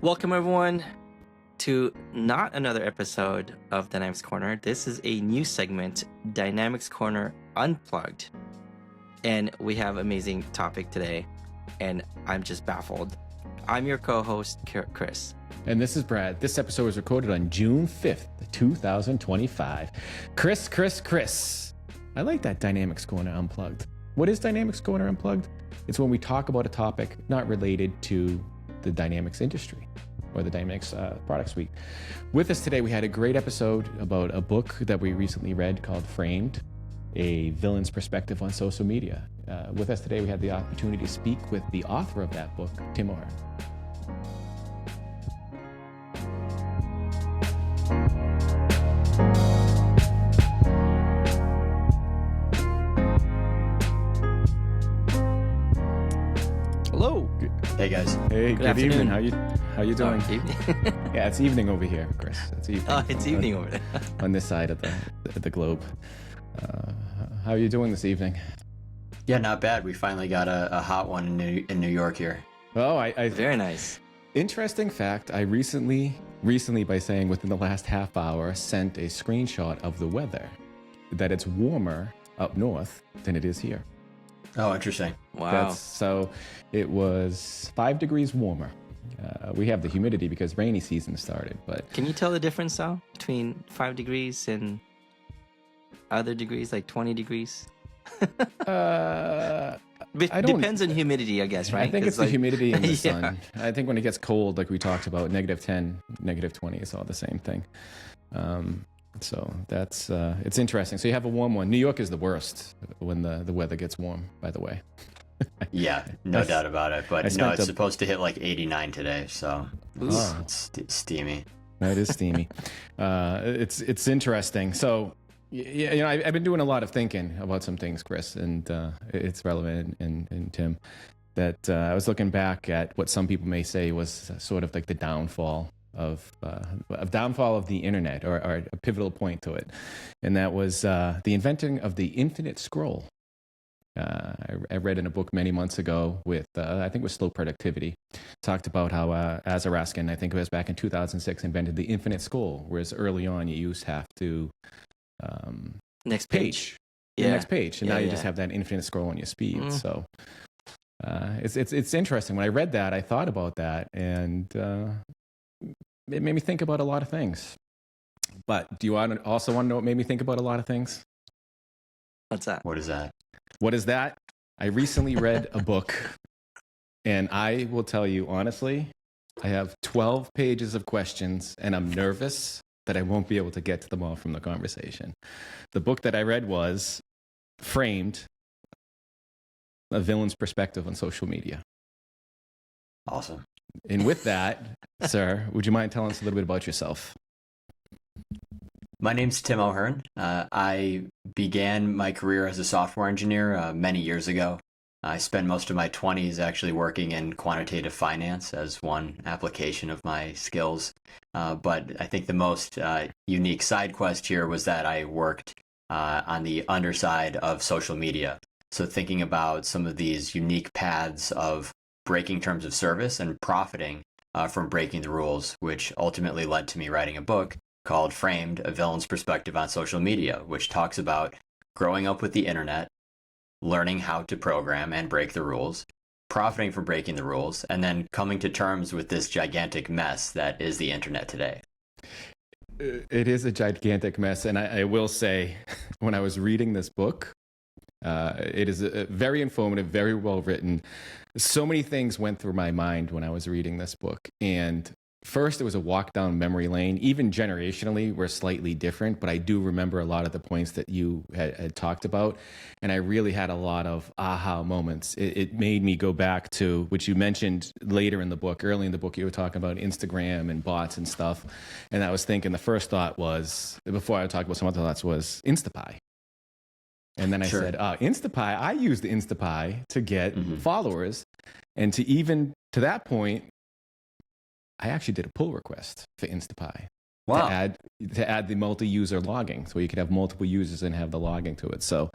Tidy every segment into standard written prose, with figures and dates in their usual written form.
Welcome, everyone, to not another episode of Dynamics Corner. This is a new segment, Dynamics Corner Unplugged. And we have an amazing topic today, and I'm just baffled. I'm your co-host, Kris. And this is Brad. This episode was recorded on June 5th, 2025. Kris. I like that Dynamics Corner Unplugged. What is Dynamics Corner Unplugged? It's when we talk about a topic not related to the Dynamics industry or the Dynamics product suite. With us today, we had a great episode about a book that we recently read called Framed, a villain's perspective on social media. With us today, we had the opportunity to speak with the author of that book, Tim O'Hearn. Hello. Hey guys. Hey, good evening. How you doing? Evening. Yeah, it's evening over here, Kris. It's evening. Oh, it's evening over there. On this side of the globe. How are you doing this evening? Yeah, not bad. We finally got a hot one in New York here. Oh, I Very nice. interesting fact. I recently by saying within the last half hour, sent a screenshot of the weather that it's warmer up north than it is here. Oh, interesting. Wow. So it was 5 degrees warmer. We have the humidity because rainy season started, but Can you tell the difference, though, between 5 degrees and other degrees, like 20 degrees? I don't- Depends on humidity, I guess, right? I think 'Cause, it's the humidity and the Yeah. sun. I think when it gets cold, like we talked about, -10, -20 is all the same thing. So that's it's interesting. So you have a warm one. New York is the worst when the weather gets warm, by the way. Yeah, no doubt about it. I But no, spent it's a- supposed to hit like 89 today, so Oh. it's steamy. That is steamy. It's interesting. So, I've been doing a lot of thinking about some things, Kris, and it's relevant. And Tim, that I was looking back at what some people may say was sort of like the downfall of the internet, or a pivotal point to it, and that was the inventing of the infinite scroll. I read in a book many months ago with, I think it was Slow Productivity, talked about how Azaraskin, I think it was back in 2006, invented the infinite scroll, whereas early on you used to have to Next page. the next page, and Yeah, now you yeah. just have that infinite scroll on your speed. Mm. So it's interesting. When I read that, I thought about that, and it made me think about a lot of things. But do you also want to know what made me think about a lot of things? What's that? What is that? What is that? I recently read a book, and I will tell you honestly, I have 12 pages of questions, and I'm nervous that I won't be able to get to them all from the conversation. The book that I read was Framed, A Villain's Perspective on Social Media. Awesome. And with that, sir, would you mind telling us a little bit about yourself? My name's Tim O'Hearn. I began my career as a software engineer many years ago. I spent most of my 20s actually working in quantitative finance as one application of my skills. But I think the most unique side quest here was that I worked on the underside of social media. So thinking about some of these unique paths of breaking terms of service and profiting from breaking the rules, which ultimately led to me writing a book called Framed, A Villain's Perspective on Social Media, which talks about growing up with the internet, learning how to program and break the rules, profiting from breaking the rules, and then coming to terms with this gigantic mess that is the internet today. It is a gigantic mess. And I will say, when I was reading this book, it is very informative, very well written. So many things went through my mind when I was reading this book. And first, it was a walk down memory lane. Even generationally, we're slightly different, but I do remember a lot of the points that you had talked about. And I really had a lot of aha moments. It made me go back to, which you mentioned later in the book, early in the book, you were talking about Instagram and bots and stuff. And I was thinking, the first thought was, before I talked about some other thoughts, was Instapie. And then I Sure. said, Instapie, I used Instapie to get followers. And to that point, I actually did a pull request for Instapie Wow. to add the multi-user logging, so you could have multiple users and have the logging to it. So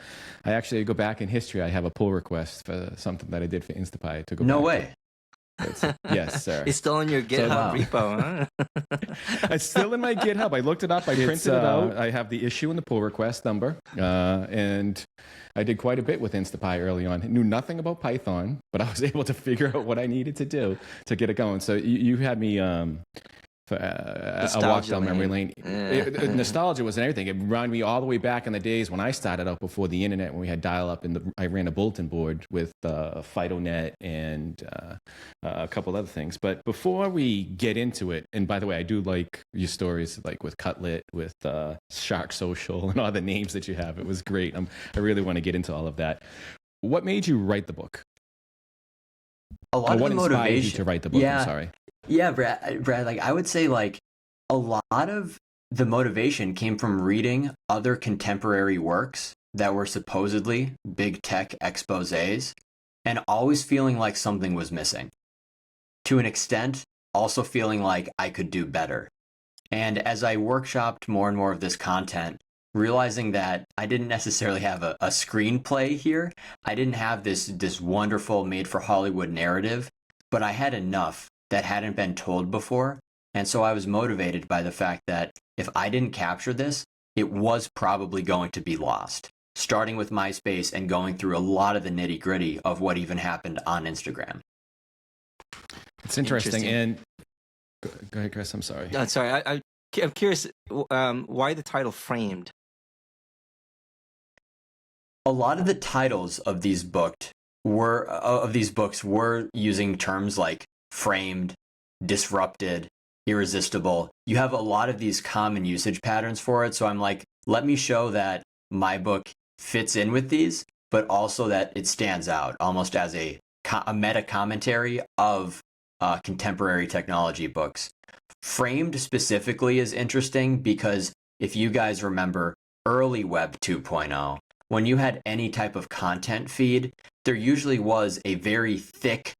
I actually go back in history. I have a pull request for something that I did for Instapie to go. No back way. Yes, sir. It's still in your GitHub wow. repo, huh? It's still in my GitHub. I looked it up. I printed it out. I have the issue and the pull request number. And I did quite a bit with Instapy early on. I knew nothing about Python, but I was able to figure out what I needed to do to get it going. So you had me a walk down memory lane. Nostalgia was everything. It reminded me all the way back in the days when I started out before the internet, when we had dial-up, and I ran a bulletin board with FidoNet and a couple other things. But before we get into it, and by the way, I do like your stories, like with Cutlet, with Shark Social, and all the names that you have. It was great. I really want to get into all of that. What made you write the book? A lot of what the inspired motivation you to write the book? I'm sorry. Yeah, Brad, like I would say like a lot of the motivation came from reading other contemporary works that were supposedly big tech exposés and always feeling like something was missing. To an extent, also feeling like I could do better. And as I workshopped more and more of this content, realizing that I didn't necessarily have a screenplay here, I didn't have this wonderful made for Hollywood narrative, but I had enough that hadn't been told before. And so I was motivated by the fact that if I didn't capture this, it was probably going to be lost, starting with MySpace and going through a lot of the nitty gritty of what even happened on Instagram. It's interesting. And go ahead, Chris. I'm sorry. No, sorry. I'm curious why the title Framed? A lot of the titles of these books were using terms like framed, disrupted, irresistible. You have a lot of these common usage patterns for it. So I'm like, let me show that my book fits in with these, but also that it stands out almost as a meta commentary of contemporary technology books. Framed specifically is interesting because if you guys remember early Web 2.0, when you had any type of content feed, there usually was a very thick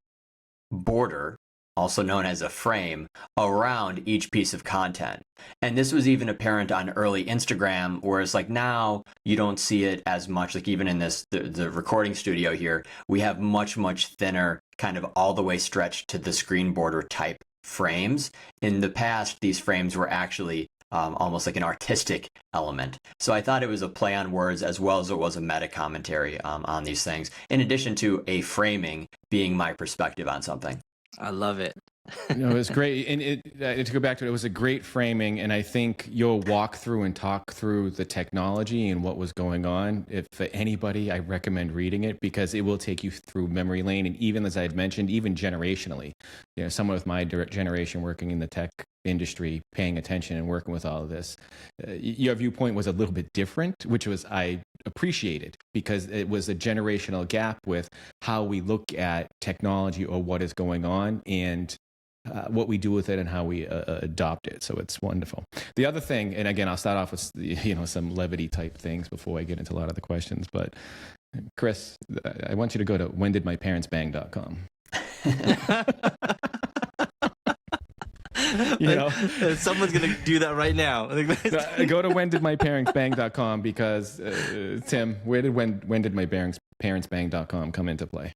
border, also known as a frame, around each piece of content. And this was even apparent on early Instagram, whereas like now you don't see it as much. Like even in the recording studio here, we have much thinner, kind of all the way stretched to the screen border type frames. In the past, these frames were actually almost like an artistic element. So I thought it was a play on words as well as it was a meta commentary on these things, in addition to a framing being my perspective on something. I love it. No, it was great. And to go back to it, it was a great framing. And I think you'll walk through and talk through the technology and what was going on. If for anybody, I recommend reading it because it will take you through memory lane. And even as I had mentioned, even generationally, someone with my generation working in the tech industry, paying attention and working with all of this, your viewpoint was a little bit different, which was I appreciated because it was a generational gap with how we look at technology or what is going on and what we do with it and how we adopt it. So it's wonderful. The other thing, and again, I'll start off with some levity type things before I get into a lot of the questions. But Chris, I want you to go to whendidmyparentsbang.com. Someone's gonna do that right now. Go to whendidmyparentsbang.com because Tim, where did whendidmyparentsbang.com come into play?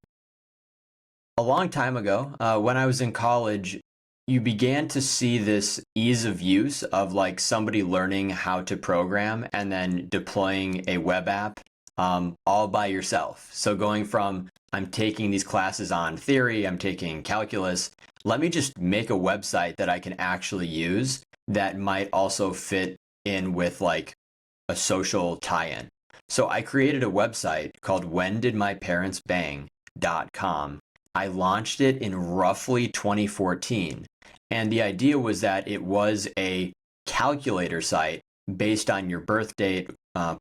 A long time ago, when I was in college, you began to see this ease of use of like somebody learning how to program and then deploying a web app all by yourself. So going from I'm taking these classes on theory, I'm taking calculus, let me just make a website that I can actually use that might also fit in with like a social tie-in. So I created a website called whendidmyparentsbang.com. I launched it in roughly 2014. And the idea was that it was a calculator site based on your birth date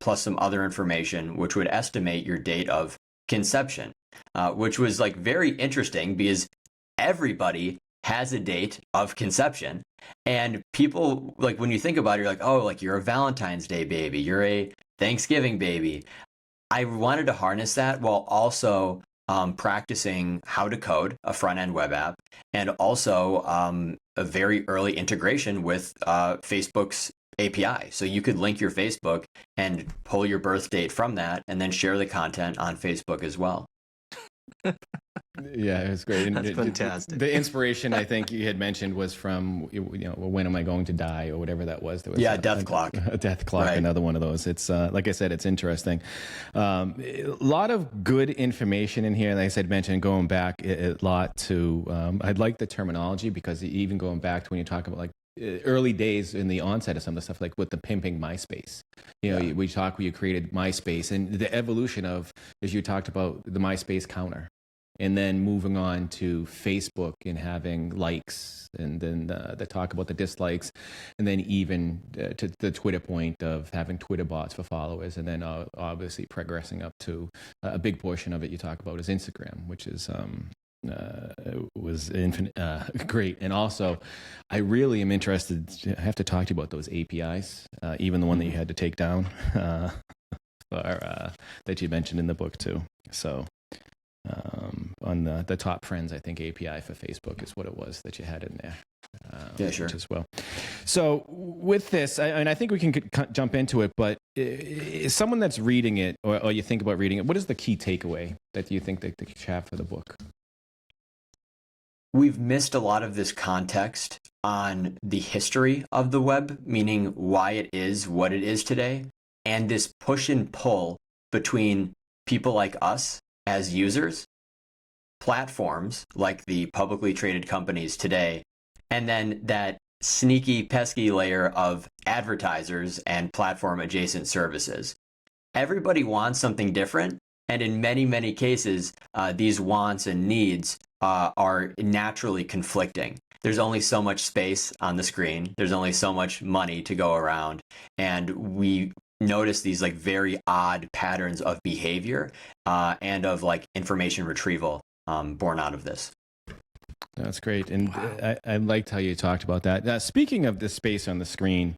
plus some other information, which would estimate your date of conception, which was like very interesting because everybody has a date of conception. And people, like when you think about it, you're like, oh, like you're a Valentine's Day baby, you're a Thanksgiving baby. I wanted to harness that while also practicing how to code a front-end web app and also a very early integration with Facebook's API. So you could link your Facebook and pull your birth date from that and then share the content on Facebook as well. Yeah, it was great. And That's fantastic. the inspiration I think you had mentioned was from, when am I going to die, or whatever that was. There was Death Clock. A Death Clock, right. Another one of those. It's like I said, it's interesting. A lot of good information in here. Like I said, mentioned going back a lot to. I like the terminology, because even going back to when you talk about like early days in the onset of some of the stuff, like with the pimping MySpace. We created MySpace, and the evolution of, as you talked about, the MySpace counter. And then moving on to Facebook and having likes, and then the talk about the dislikes, and then even to the Twitter point of having Twitter bots for followers, and then obviously progressing up to a big portion of it you talk about is Instagram, which is was infinite, great. And also, I really am interested. I have to talk to you about those APIs, even the one that you had to take down, that you mentioned in the book too. So. On the top friends, I think API for Facebook is what it was that you had in there. Yeah, sure. As well. So with this, and I think we can jump into it, but is someone that's reading it, or you think about reading it, what is the key takeaway that you think that they should have for the book? We've missed a lot of this context on the history of the web, meaning why it is what it is today, and this push and pull between people like us as users, platforms like the publicly traded companies today, and then that sneaky, pesky layer of advertisers and platform adjacent services. Everybody wants something different, and in many, many cases, these wants and needs are naturally conflicting. There's only so much space on the screen. There's only so much money to go around, and we notice these like very odd patterns of behavior and of like information retrieval born out of this. That's great. And I liked how you talked about that. Speaking of the space on the screen,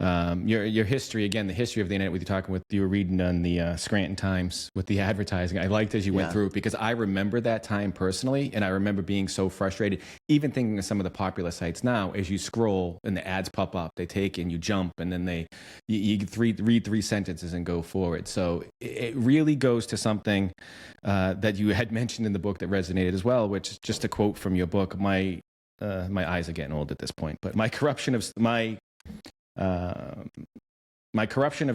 your history, again, the history of the internet, with you were reading on the Scranton Times with the advertising. I liked as you went through it, because I remember that time personally, and I remember being so frustrated, even thinking of some of the popular sites now. As you scroll and the ads pop up, they take and you jump, and then you read three sentences and go forward. So it really goes to something that you had mentioned in the book that resonated as well, which, just a quote from your book, my eyes are getting old at this point, but my corruption of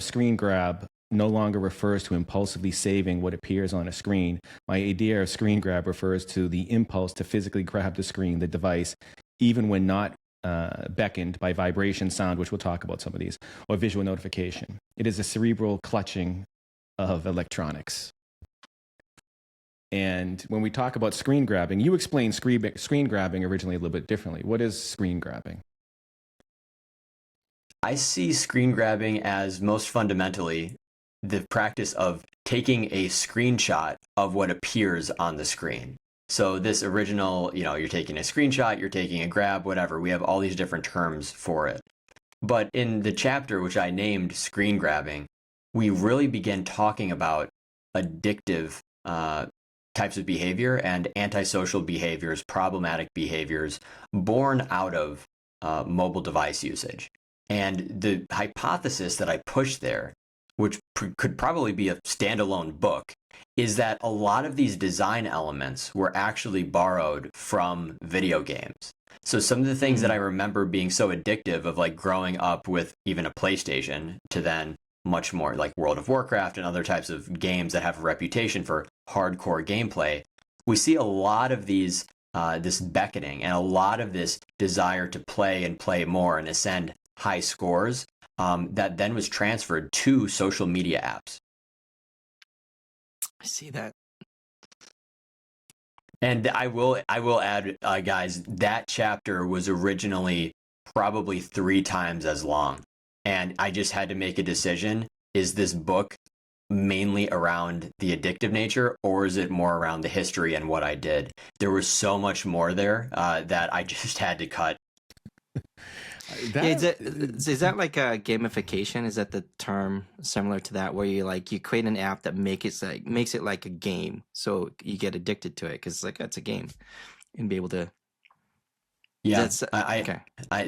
screen grab no longer refers to impulsively saving what appears on a screen. My idea of screen grab refers to the impulse to physically grab the screen, the device, even when not beckoned by vibration, sound, which we'll talk about some of these, or visual notification. It is a cerebral clutching of electronics. And when we talk about screen grabbing, you explained screen grabbing originally a little bit differently. What is screen grabbing? I see screen grabbing as most fundamentally the practice of taking a screenshot of what appears on the screen. So this original, you're taking a screenshot, you're taking a grab, whatever. We have all these different terms for it. But in the chapter, which I named Screen Grabbing, we really begin talking about addictive types of behavior and antisocial behaviors, problematic behaviors born out of mobile device usage. And the hypothesis that I push there, which could probably be a standalone book, is that a lot of these design elements were actually borrowed from video games. So some of the things that I remember being so addictive, of like growing up with even a PlayStation, to then much more like World of Warcraft and other types of games that have a reputation for hardcore gameplay, we see a lot of these this beckoning and a lot of this desire to play and play more and ascend high scores that then was transferred to social media apps. I see that. And I will add, guys, that chapter was originally probably 3 times as long. And I just had to make a decision. Is this book mainly around the addictive nature, or is it more around the history and what I did? There was so much more there that I just had to cut. Is that like a gamification? Is that the term similar to that, where you create an app that makes it like a game, so you get addicted to it because that's a game, and be able to. Yeah, okay.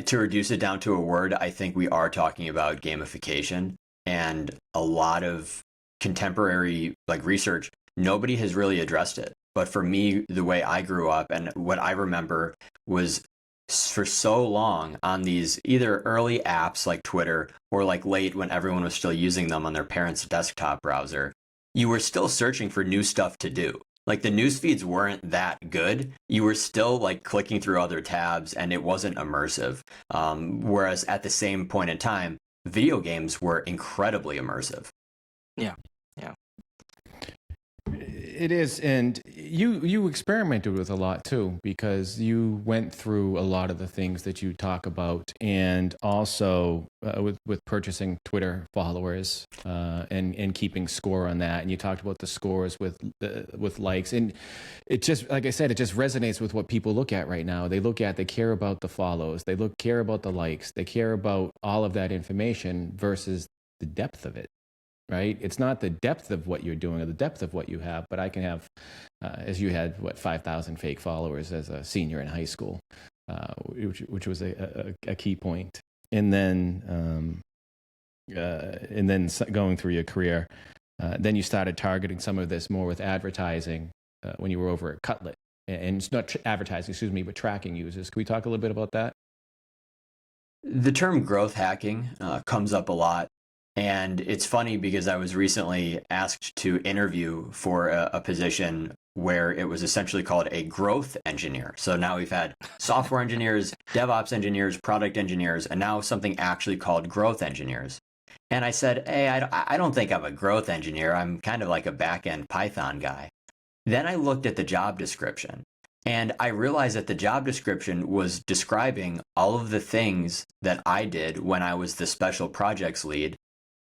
To reduce it down to a word, I think we are talking about gamification, and a lot of contemporary research. Nobody has really addressed it. But for me, the way I grew up and what I remember was for so long on these either early apps like Twitter or like late when everyone was still using them on their parents' desktop browser, you were still searching for new stuff to do. Like the news feeds weren't that good. You were still like clicking through other tabs and it wasn't immersive. Whereas at the same point in time, video games were incredibly immersive. Yeah. Yeah. It is, and you experimented with a lot too, because you went through a lot of the things that you talk about, and also with purchasing Twitter followers and keeping score on that. And you talked about the scores with likes, and it just, like I said, it just resonates with what people look at right now. They care about the follows, care about the likes, they care about all of that information versus the depth of it. Right? It's not the depth of what you're doing or the depth of what you have, but I can have, as you had, 5,000 fake followers as a senior in high school, which was a key point. And then going through your career, then you started targeting some of this more with advertising when you were over at Cutlet. And it's not advertising, but tracking users. Can we talk a little bit about that? The term growth hacking comes up a lot. And it's funny because I was recently asked to interview for a position where it was essentially called a growth engineer. So now we've had software engineers, DevOps engineers, product engineers, and now something actually called growth engineers. And I said, hey, I don't think I'm a growth engineer. I'm kind of like a back-end Python guy. Then I looked at the job description, and I realized that the job description was describing all of the things that I did when I was the special projects lead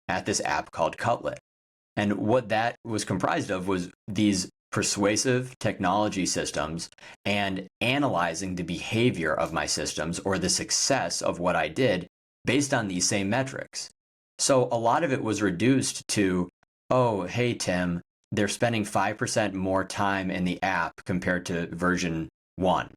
at this app called Cutlet. And what that was comprised of was these persuasive technology systems and analyzing the behavior of my systems or the success of what I did based on these same metrics. So a lot of it was reduced to, oh, hey, Tim, they're spending 5% more time in the app compared to version 1.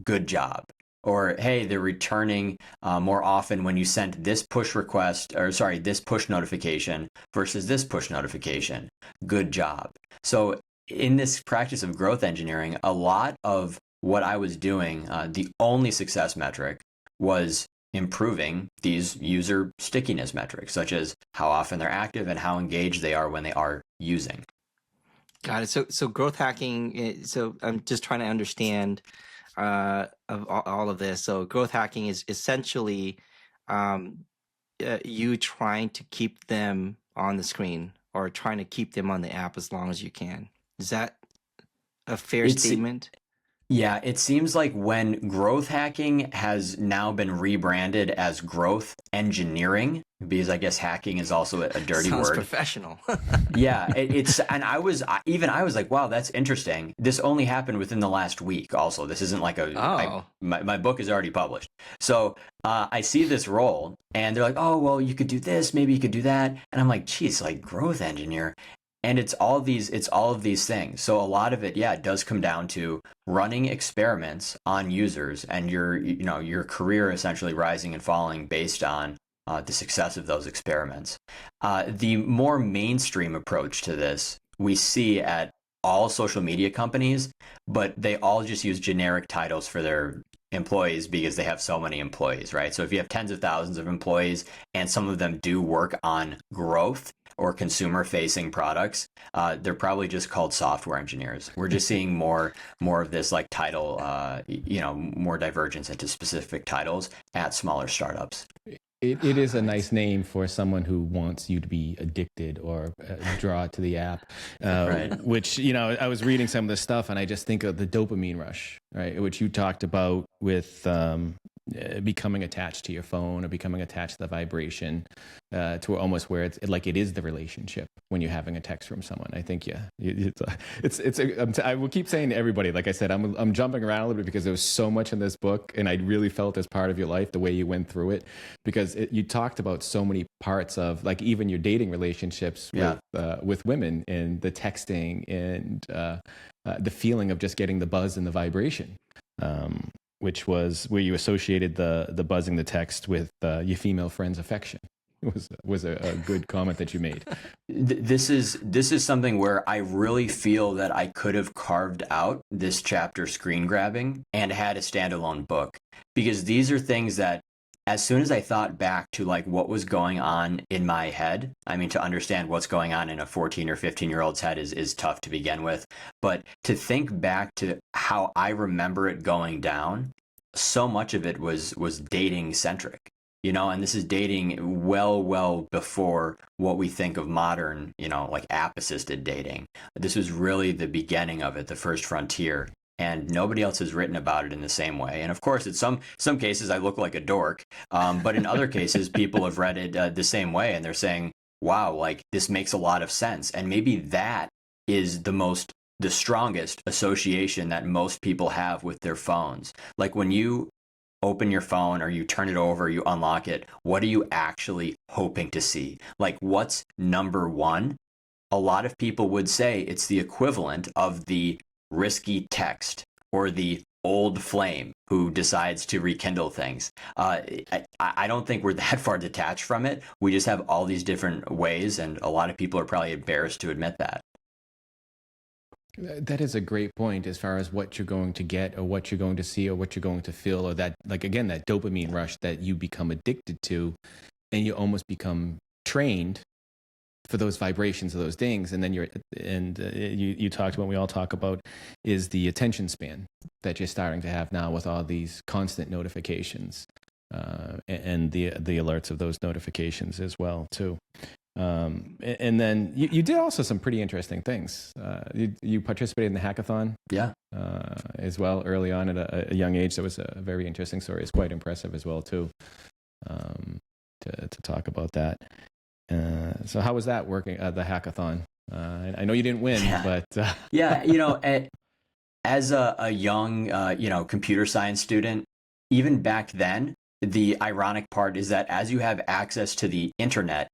Good job. Or, hey, they're returning more often when you sent this push notification versus this push notification. Good job. So in this practice of growth engineering, a lot of what I was doing, the only success metric was improving these user stickiness metrics, such as how often they're active and how engaged they are when they are using. Got it. So growth hacking. So I'm just trying to understand of all of this. So growth hacking is essentially you trying to keep them on the screen or trying to keep them on the app as long as you can. Is that a fair statement? Yeah, it seems like when growth hacking has now been rebranded as growth engineering, because I guess hacking is also a dirty Sounds word. Professional. Yeah, and I was like, wow, that's interesting. This only happened within the last week. Also, this isn't like my book is already published. So I see this role, and they're like, oh, well, you could do this, maybe you could do that, and I'm like, geez, like growth engineer. And it's all of these things. So a lot of it, it does come down to running experiments on users and your career essentially rising and falling based on the success of those experiments. The more mainstream approach to this we see at all social media companies, but they all just use generic titles for their employees because they have so many employees, right? So if you have tens of thousands of employees and some of them do work on growth or consumer-facing products, they're probably just called software engineers. We're just seeing more of this like title, more divergence into specific titles at smaller startups. It is a nice name for someone who wants you to be addicted or draw to the app, right. Which, I was reading some of this stuff and I just think of the dopamine rush, right? Which you talked about with becoming attached to your phone or becoming attached to the vibration to almost where it's like it is the relationship when you're having a text from someone. I think, I will keep saying to everybody, like I said, I'm jumping around a little bit because there was so much in this book and I really felt as part of your life, the way you went through it, because you talked about so many parts of like even your dating relationships with women and the texting and the feeling of just getting the buzz and the vibration. Which was where you associated the buzzing the text with your female friend's affection, was a good comment that you made. This is something where I really feel that I could have carved out this chapter screen grabbing and had a standalone book, because these are things that, as soon as I thought back to like what was going on in my head, I mean, to understand what's going on in a 14 or 15-year-old's head is tough to begin with. But to think back to how I remember it going down, so much of it was dating centric, and this is dating well before what we think of modern, like app assisted dating. This was really the beginning of it, the first frontier. And nobody else has written about it in the same way. And of course, in some cases, I look like a dork. But in other cases, people have read it the same way, and they're saying, wow, like this makes a lot of sense. And maybe that is the strongest association that most people have with their phones. Like when you open your phone or you turn it over, you unlock it, what are you actually hoping to see? Like what's number one? A lot of people would say it's the equivalent of the risky text or the old flame who decides to rekindle things. I don't think we're that far detached from it. We just have all these different ways, and a lot of people are probably embarrassed to admit that. That is a great point as far as what you're going to get or what you're going to see or what you're going to feel, or that, like, again, that dopamine rush that you become addicted to, and you almost become trained for those vibrations of those things. And then you talked about, we all talk about, is the attention span that you're starting to have now with all these constant notifications and the alerts of those notifications as well too. And then you did also some pretty interesting things. You participated in the hackathon, as well, early on at a young age. That was a very interesting story. It's quite impressive as well too, to talk about that. So how was that working at the hackathon? I know you didn't win, but as a young computer science student, even back then, the ironic part is that as you have access to the internet,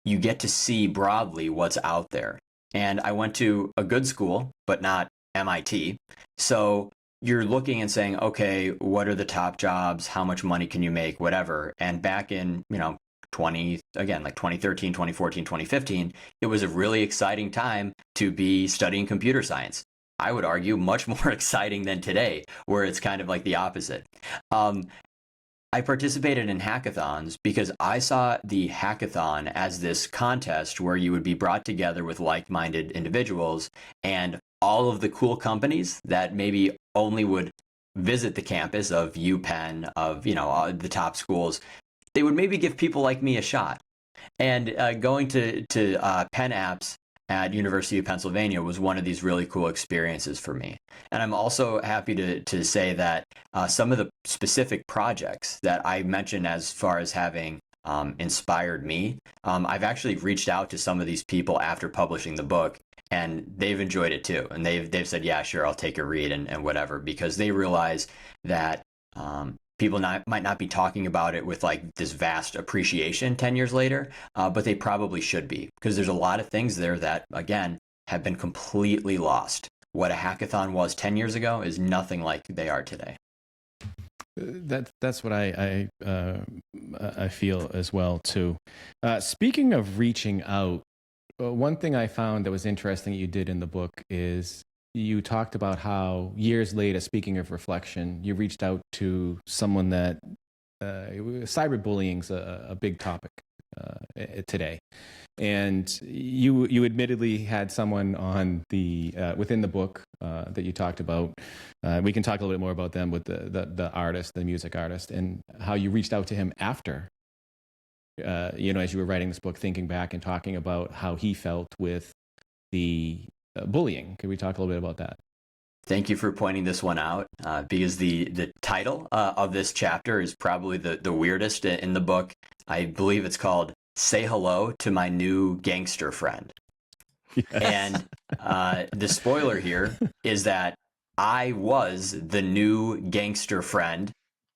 you get to see broadly what's out there. And I went to a good school, but not MIT. So you're looking and saying, okay, what are the top jobs? How much money can you make? Whatever. And back in, 2013, 2014, 2015, it was a really exciting time to be studying computer science. I would argue much more exciting than today, where it's kind of like the opposite. I participated in hackathons because I saw the hackathon as this contest where you would be brought together with like-minded individuals, and all of the cool companies that maybe only would visit the campus of UPenn, of the top schools, they would maybe give people like me a shot. And going to Penn Apps at University of Pennsylvania was one of these really cool experiences for me. And I'm also happy to say that some of the specific projects that I mentioned as far as having inspired me, I've actually reached out to some of these people after publishing the book, and they've enjoyed it too. And they've said, yeah, sure, I'll take a read and whatever, because they realize that people might not be talking about it with like this vast appreciation 10 years later, but they probably should be, because there's a lot of things there that, again, have been completely lost. What a hackathon was 10 years ago is nothing like they are today. That's what I feel as well too. Speaking of reaching out, one thing I found that was interesting that you did in the book is you talked about how years later, speaking of reflection, you reached out to someone that cyberbullying's a big topic today, and you admittedly had someone on the within the book that you talked about. We can talk a little bit more about them with the artist, the music artist, and how you reached out to him after. As you were writing this book, thinking back and talking about how he felt with the bullying. Could we talk a little bit about that? Thank you for pointing this one out, because the title of this chapter is probably the weirdest in the book. I believe it's called "Say Hello to My New Gangster Friend." Yes. And the spoiler here is that I was the new gangster friend,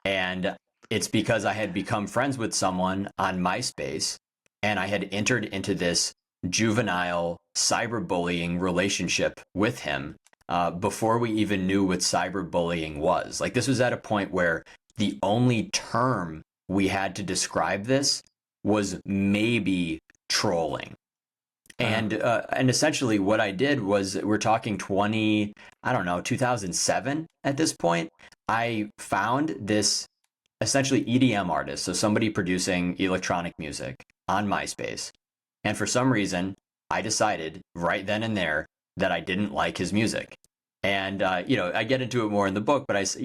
and it's because I had become friends with someone on MySpace, and I had entered into this juvenile cyberbullying relationship with him before we even knew what cyberbullying was. Like, this was at a point where the only term we had to describe this was maybe trolling. And essentially what I did was, we're talking 2007 at this point. I found this essentially EDM artist, so somebody producing electronic music on MySpace. And for some reason, I decided right then and there that I didn't like his music. And, I get into it more in the book, but I was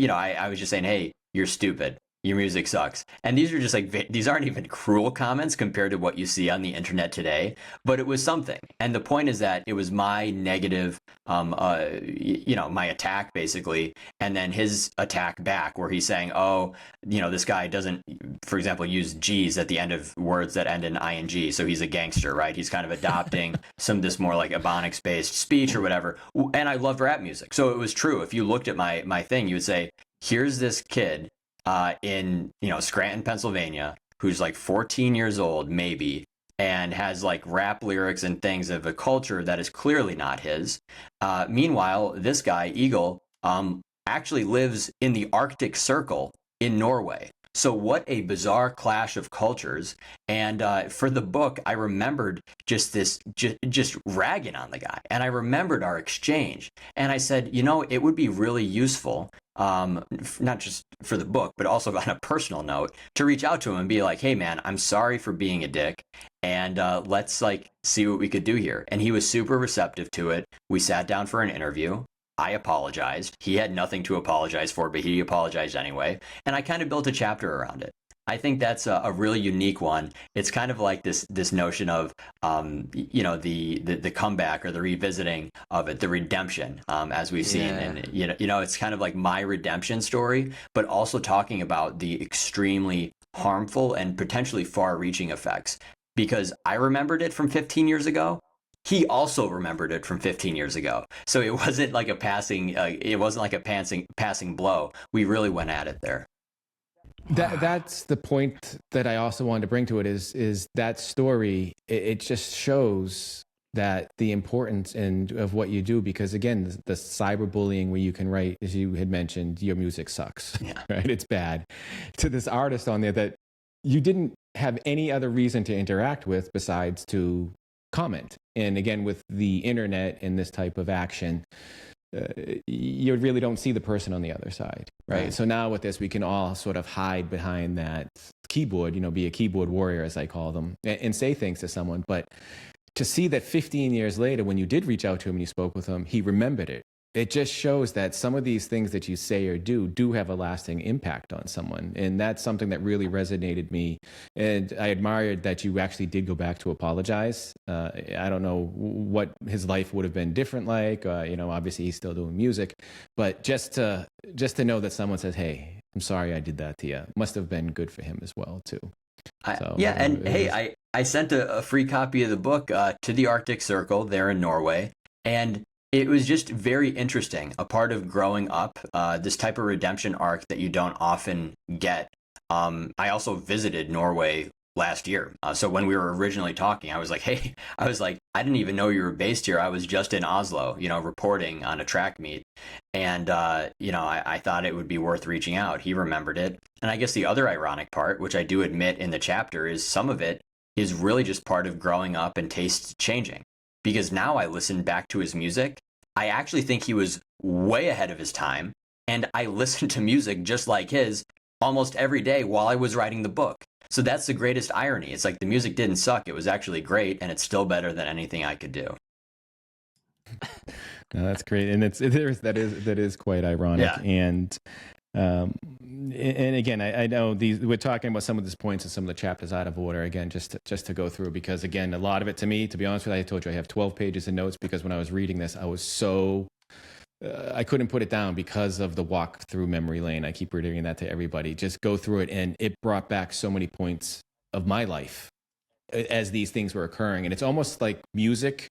just saying, hey, you're stupid. Your music sucks. And these are just these aren't even cruel comments compared to what you see on the internet today, but it was something. And the point is that it was my negative, my attack basically. And then his attack back, where he's saying, oh, this guy doesn't, for example, use G's at the end of words that end in ing. So he's a gangster, right? He's kind of adopting some of this more like Ebonics based speech or whatever. And I love rap music. So it was true. If you looked at my thing, you would say, here's this kid in Scranton, Pennsylvania, who's like 14 years old, maybe, and has like rap lyrics and things of a culture that is clearly not his. Meanwhile, this guy, Eagle, actually lives in the Arctic Circle in Norway. So what a bizarre clash of cultures. And for the book, I remembered just ragging on the guy. And I remembered our exchange. And I said, it would be really useful, not just for the book, but also on a personal note, to reach out to him and be like, hey, man, I'm sorry for being a dick. And let's see what we could do here. And he was super receptive to it. We sat down for an interview. I apologized. He had nothing to apologize for, but he apologized anyway. And I kind of built a chapter around it. I think that's a really unique one. It's kind of like this notion of, the comeback or the revisiting of it, the redemption, as we've seen. And, it's kind of like my redemption story, but also talking about the extremely harmful and potentially far-reaching effects. Because I remembered it from 15 years ago. He also remembered it from 15 years ago. So it wasn't like a passing blow. We really went at it there. That's the point that I also wanted to bring to it is that story. It just shows that the importance of what you do, because again, the cyberbullying where you can write, as you had mentioned, your music sucks, right? It's bad, to this artist on there that you didn't have any other reason to interact with besides to comment. And again, with the internet and this type of action, you really don't see the person on the other side, right? So now with this, we can all sort of hide behind that keyboard, be a keyboard warrior, as I call them, and say things to someone. But to see that 15 years later, when you did reach out to him and you spoke with him, he remembered it. It just shows that some of these things that you say or do have a lasting impact on someone. And that's something that really resonated me. And I admired that you actually did go back to apologize. I don't know what his life would have been different like. Obviously he's still doing music. But just to know that someone says, hey, I'm sorry I did that to you, must have been good for him as well, too. I sent a free copy of the book to the Arctic Circle there in Norway. And it was just very interesting, a part of growing up, this type of redemption arc that you don't often get. I also visited Norway last year. So when we were originally talking, I was like, I didn't even know you were based here. I was just in Oslo, reporting on a track meet. And, I thought it would be worth reaching out. He remembered it. And I guess the other ironic part, which I do admit in the chapter, is some of it is really just part of growing up and tastes changing. Because now I listen back to his music, I actually think he was way ahead of his time. And I listened to music just like his almost every day while I was writing the book. So that's the greatest irony. It's like the music didn't suck. It was actually great. And it's still better than anything I could do. No, that's great. And that is quite ironic. Yeah. And again, I know we're talking about some of these points and some of the chapters out of order again, just to go through, because again, a lot of it to me, to be honest with you, I told you I have 12 pages of notes because when I was reading this, I was so I couldn't put it down because of the walk through memory lane. I keep reading that to everybody. Just go through it, and it brought back so many points of my life as these things were occurring. And it's almost like music.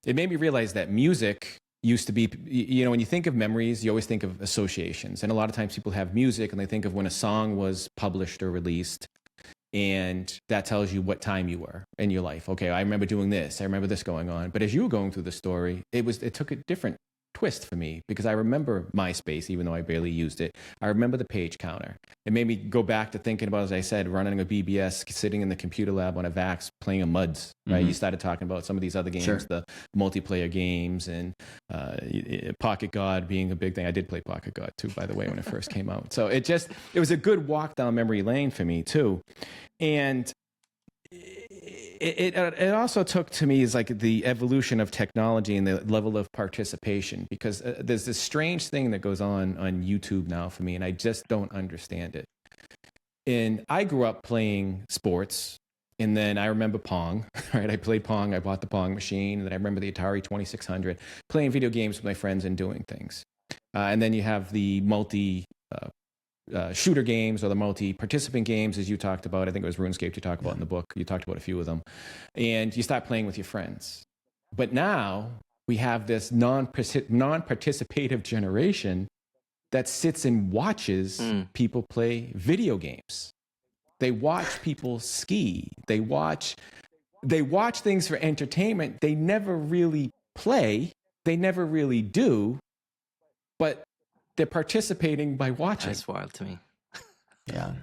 It made me realize that music used to be, when you think of memories, you always think of associations. And a lot of times people have music and they think of when a song was published or released, and that tells you what time you were in your life. Okay, I remember doing this. I remember this going on. But as you were going through the story, it took a different twist for me because I remember MySpace, even though I barely used it. I remember the page counter. It made me go back to thinking about, as I said, running a BBS, sitting in the computer lab on a VAX, playing a MUDs, right? Mm-hmm. You started talking about some of these other games, Sure. the multiplayer games, and Pocket God being a big thing. I did play Pocket God too, by the way, when it first came out. So it was a good walk down memory lane for me too. And it also took to me is like the evolution of technology and the level of participation, because there's this strange thing that goes on YouTube now for me, and I just don't understand it. And I grew up playing sports, and then I remember Pong, right? I played Pong. I bought the Pong machine, and then I remember the Atari 2600, playing video games with my friends and doing things. And then you have the shooter games or the multi-participant games, as you talked about. I think it was RuneScape you talked about in the book. You talked about a few of them. And you start playing with your friends. But now we have this non-participative generation that sits and watches people play video games. They watch people ski. They watch things for entertainment. They never really play. They never really do. But they're participating by watching. That's wild to me. Yeah.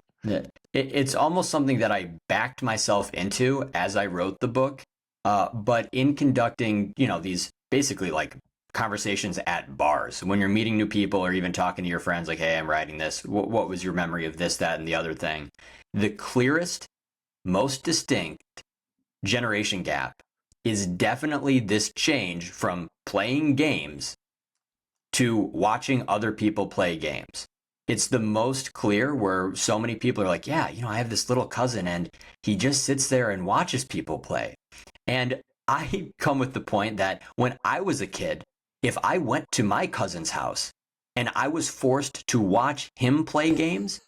It's almost something that I backed myself into as I wrote the book. But in conducting, these basically like conversations at bars, when you're meeting new people or even talking to your friends, like, hey, I'm writing this. What was your memory of this, that, and the other thing? The clearest, most distinct generation gap is definitely this change from playing games to watching other people play games. It's the most clear, where so many people are like, yeah, I have this little cousin and he just sits there and watches people play. And I come with the point that when I was a kid, if I went to my cousin's house and I was forced to watch him play games,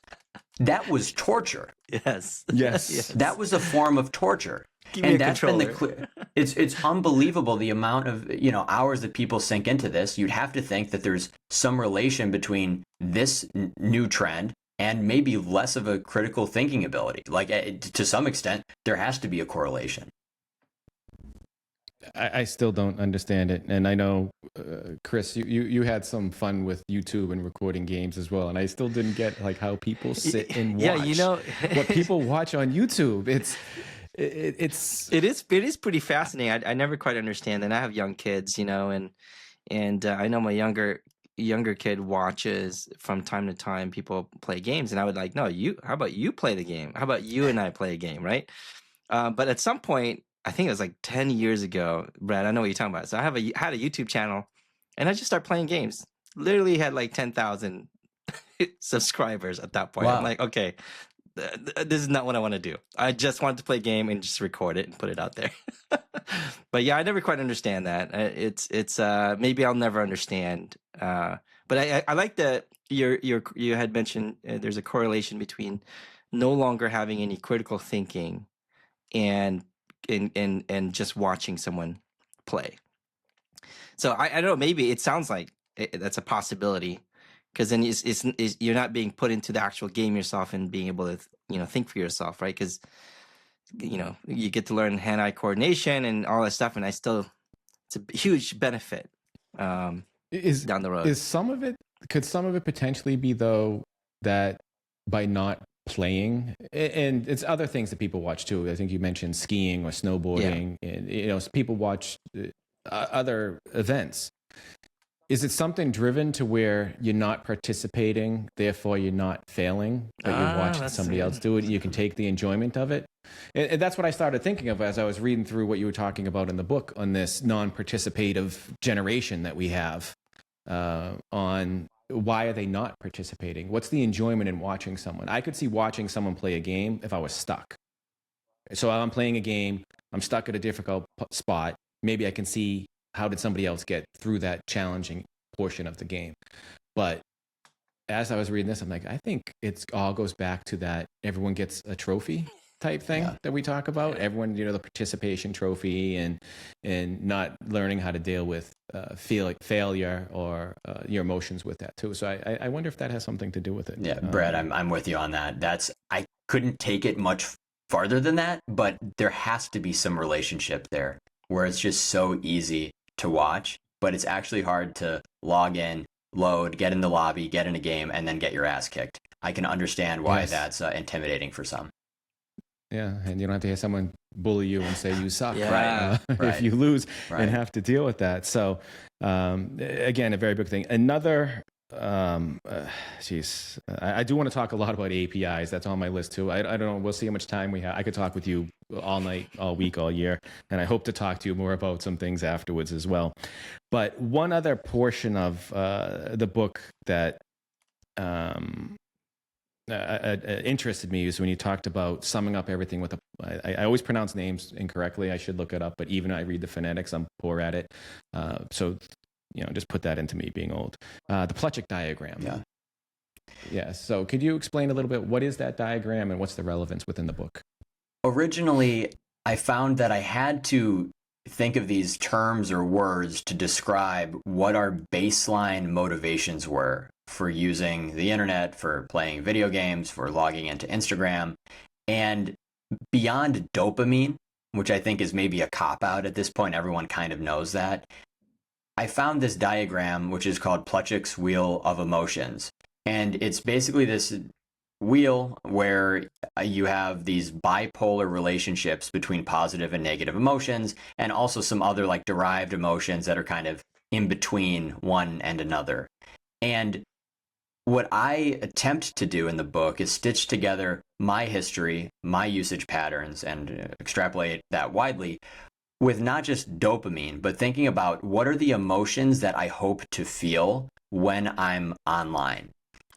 that was torture. Yes. Yes. That was a form of torture. Give me And a that's been controller. it's unbelievable the amount of hours that people sink into this. You'd have to think that there's some relation between this new trend and maybe less of a critical thinking ability. Like to some extent, there has to be a correlation. I still don't understand it. And I know, Kris, you had some fun with YouTube and recording games as well. And I still didn't get like how people sit and watch. Yeah, what people watch on YouTube. It is pretty fascinating. I never quite understand. And I have young kids, and I know my younger kid watches from time to time people play games, and I would like, no, how about you play the game? How about you and I play a game, right? But at some point, I think it was like 10 years ago, Brad, I know what you're talking about. So I had a YouTube channel, and I just started playing games. Literally had like 10,000 subscribers at that point. Wow. I'm like, okay, this is not what I want to do. I just wanted to play a game and just record it and put it out there. But yeah, I never quite understand that. It's maybe I'll never understand. But I like that you had mentioned there's a correlation between no longer having any critical thinking and just watching someone play. So I don't know, maybe it sounds like that's a possibility, because then it's you're not being put into the actual game yourself and being able to think for yourself, right? Because you get to learn hand-eye coordination and all that stuff, and it's a huge benefit down the road. Could some of it potentially be, though, that by not playing, and it's other things that people watch too. I think you mentioned skiing or snowboarding, and people watch other events. Is it something driven to where you're not participating, therefore you're not failing, but you're watching somebody else do it, and you can take the enjoyment of it? And that's what I started thinking of as I was reading through what you were talking about in the book on this non-participative generation that we have, on why are they not participating? What's the enjoyment in watching someone? I could see watching someone play a game if I was stuck. So I'm playing a game, I'm stuck at a difficult spot. Maybe I can see how did somebody else get through that challenging portion of the game. But as I was reading this, I'm like, I think it all goes back to that everyone gets a trophy type thing that we talk about. Everyone, the participation trophy, and not learning how to deal with failure or your emotions with that too. So I wonder if that has something to do with it. Yeah, Brad, I'm with you on that. I couldn't take it much farther than that, but there has to be some relationship there where it's just so easy to watch, but it's actually hard to log in, load, get in the lobby, get in a game, and then get your ass kicked. I can understand why Yes. that's intimidating for some. Yeah, and you don't have to hear someone bully you and say you suck, Yeah. if Right. you lose Right. and have to deal with that. So, again, a very big thing. Another, I do want to talk a lot about APIs. That's on my list too. I don't know. We'll see how much time we have. I could talk with you all night, all week, all year, and I hope to talk to you more about some things afterwards as well. But one other portion of the book that interested me is when you talked about summing up everything with I always pronounce names incorrectly. I should look it up, but even I read the phonetics, I'm poor at it. So, just put that into me being old. The Plutchik diagram. Yeah. Yeah. So could you explain a little bit, what is that diagram and what's the relevance within the book? Originally, I found that I had to think of these terms or words to describe what our baseline motivations were for using the internet, for playing video games, for logging into Instagram. And beyond dopamine, which I think is maybe a cop-out at this point, everyone kind of knows that, I found this diagram, which is called Plutchik's Wheel of Emotions. And it's basically this wheel where you have these bipolar relationships between positive and negative emotions, and also some other like derived emotions that are kind of in between one and another. And what I attempt to do in the book is stitch together my history, my usage patterns, and extrapolate that widely with not just dopamine, but thinking about what are the emotions that I hope to feel when I'm online,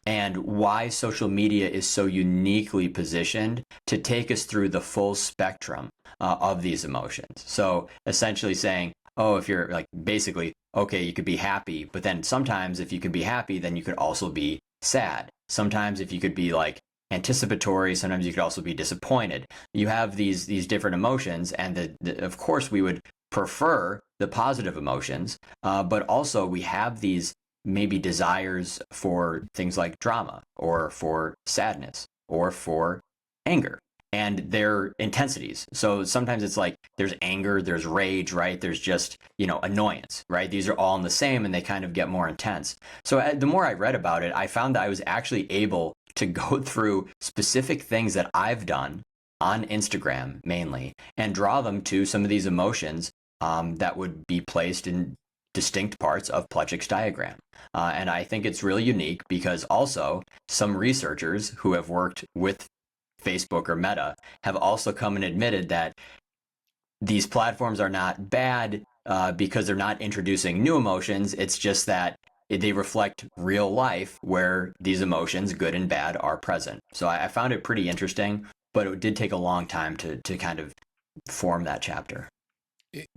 and why social media is so uniquely positioned to take us through the full spectrum of these emotions. So essentially saying, oh, if you're like, basically, okay, you could be happy, but then sometimes if you could be happy, then you could also be sad. Sometimes if you could be like anticipatory, sometimes you could also be disappointed. You have these different emotions, and of course we would prefer the positive emotions, but also we have these maybe desires for things like drama or for sadness or for anger and their intensities. So sometimes it's like there's anger, there's rage, right? There's just, annoyance, right? These are all in the same and they kind of get more intense. So the more I read about it, I found that I was actually able to go through specific things that I've done on Instagram mainly and draw them to some of these emotions that would be placed in distinct parts of Plutchik's diagram. And I think it's really unique because also some researchers who have worked with Facebook or Meta have also come and admitted that these platforms are not bad because they're not introducing new emotions. It's just that they reflect real life where these emotions, good and bad, are present. So I found it pretty interesting, but it did take a long time to kind of form that chapter.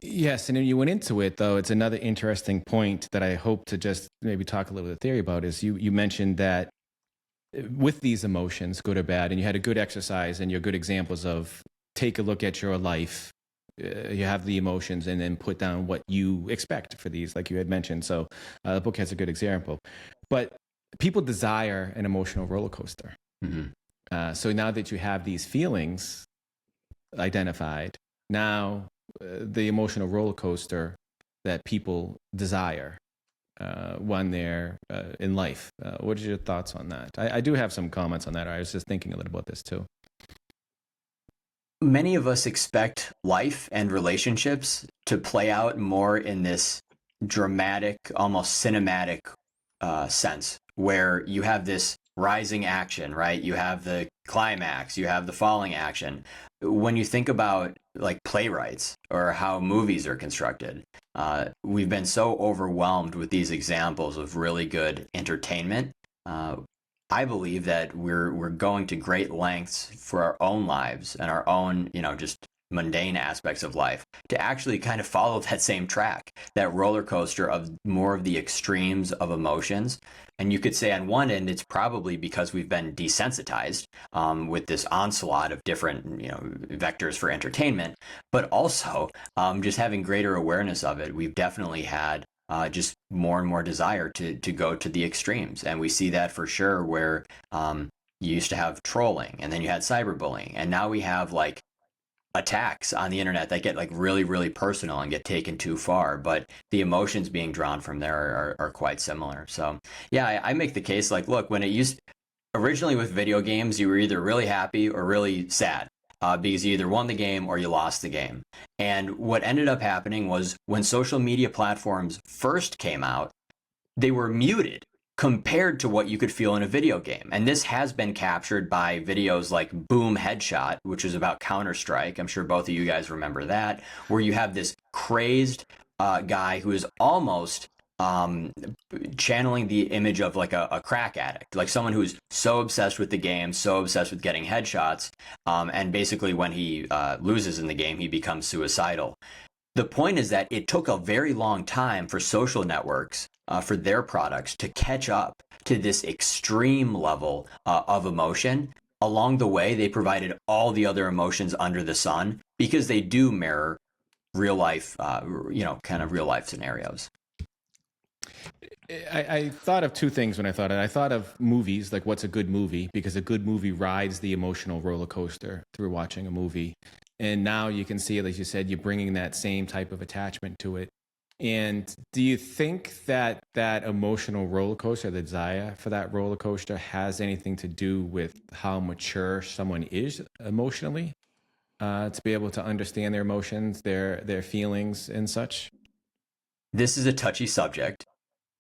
Yes, and when you went into it, though, it's another interesting point that I hope to just maybe talk a little bit of theory about is you mentioned that with these emotions, good or bad, and you had a good exercise and your good examples of take a look at your life, you have the emotions, and then put down what you expect for these, like you had mentioned. So the book has a good example. But people desire an emotional roller coaster. Mm-hmm. So now that you have these feelings identified, now the emotional roller coaster that people desire when they're in life. What are your thoughts on that? I do have some comments on that. I was just thinking a little about this too. Many of us expect life and relationships to play out more in this dramatic, almost cinematic sense, where you have this rising action, right? You have the climax, you have the falling action. When you think about like playwrights or how movies are constructed, we've been so overwhelmed with these examples of really good entertainment. I believe that we're going to great lengths for our own lives and our own, just mundane aspects of life to actually kind of follow that same track, that roller coaster of more of the extremes of emotions. And you could say on one end, it's probably because we've been desensitized with this onslaught of different, vectors for entertainment, but also just having greater awareness of it. We've definitely had just more and more desire to go to the extremes. And we see that for sure where you used to have trolling and then you had cyberbullying. And now we have like attacks on the internet that get like really, really personal and get taken too far, but the emotions being drawn from there are quite similar. So yeah, I make the case like, look, when it used originally with video games, you were either really happy or really sad. Because you either won the game or you lost the game. And what ended up happening was when social media platforms first came out, they were muted compared to what you could feel in a video game. And this has been captured by videos like Boom Headshot, which is about Counter-Strike. I'm sure both of you guys remember that, where you have this crazed guy who is almost channeling the image of like a crack addict, like someone who's so obsessed with the game, so obsessed with getting headshots, and basically when he loses in the game, he becomes suicidal. The point is that it took a very long time for social networks, for their products to catch up to this extreme level of emotion. Along the way, they provided all the other emotions under the sun because they do mirror real life, kind of real life scenarios. I thought of two things when I thought it. I thought of movies, like what's a good movie, because a good movie rides the emotional roller coaster through watching a movie. And now you can see, like you said, you're bringing that same type of attachment to it. And do you think that that emotional roller coaster, the desire for that roller coaster, has anything to do with how mature someone is emotionally, to be able to understand their emotions, their feelings and such? This is a touchy subject,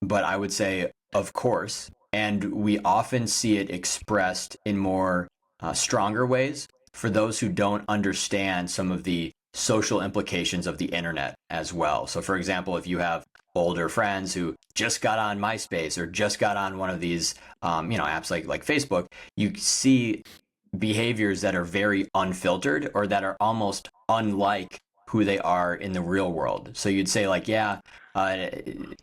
but I would say, of course, and we often see it expressed in more stronger ways for those who don't understand some of the social implications of the internet as well. So, for example, if you have older friends who just got on MySpace or just got on one of these, apps like Facebook, you see behaviors that are very unfiltered or that are almost unlike who they are in the real world. So you'd say like, yeah,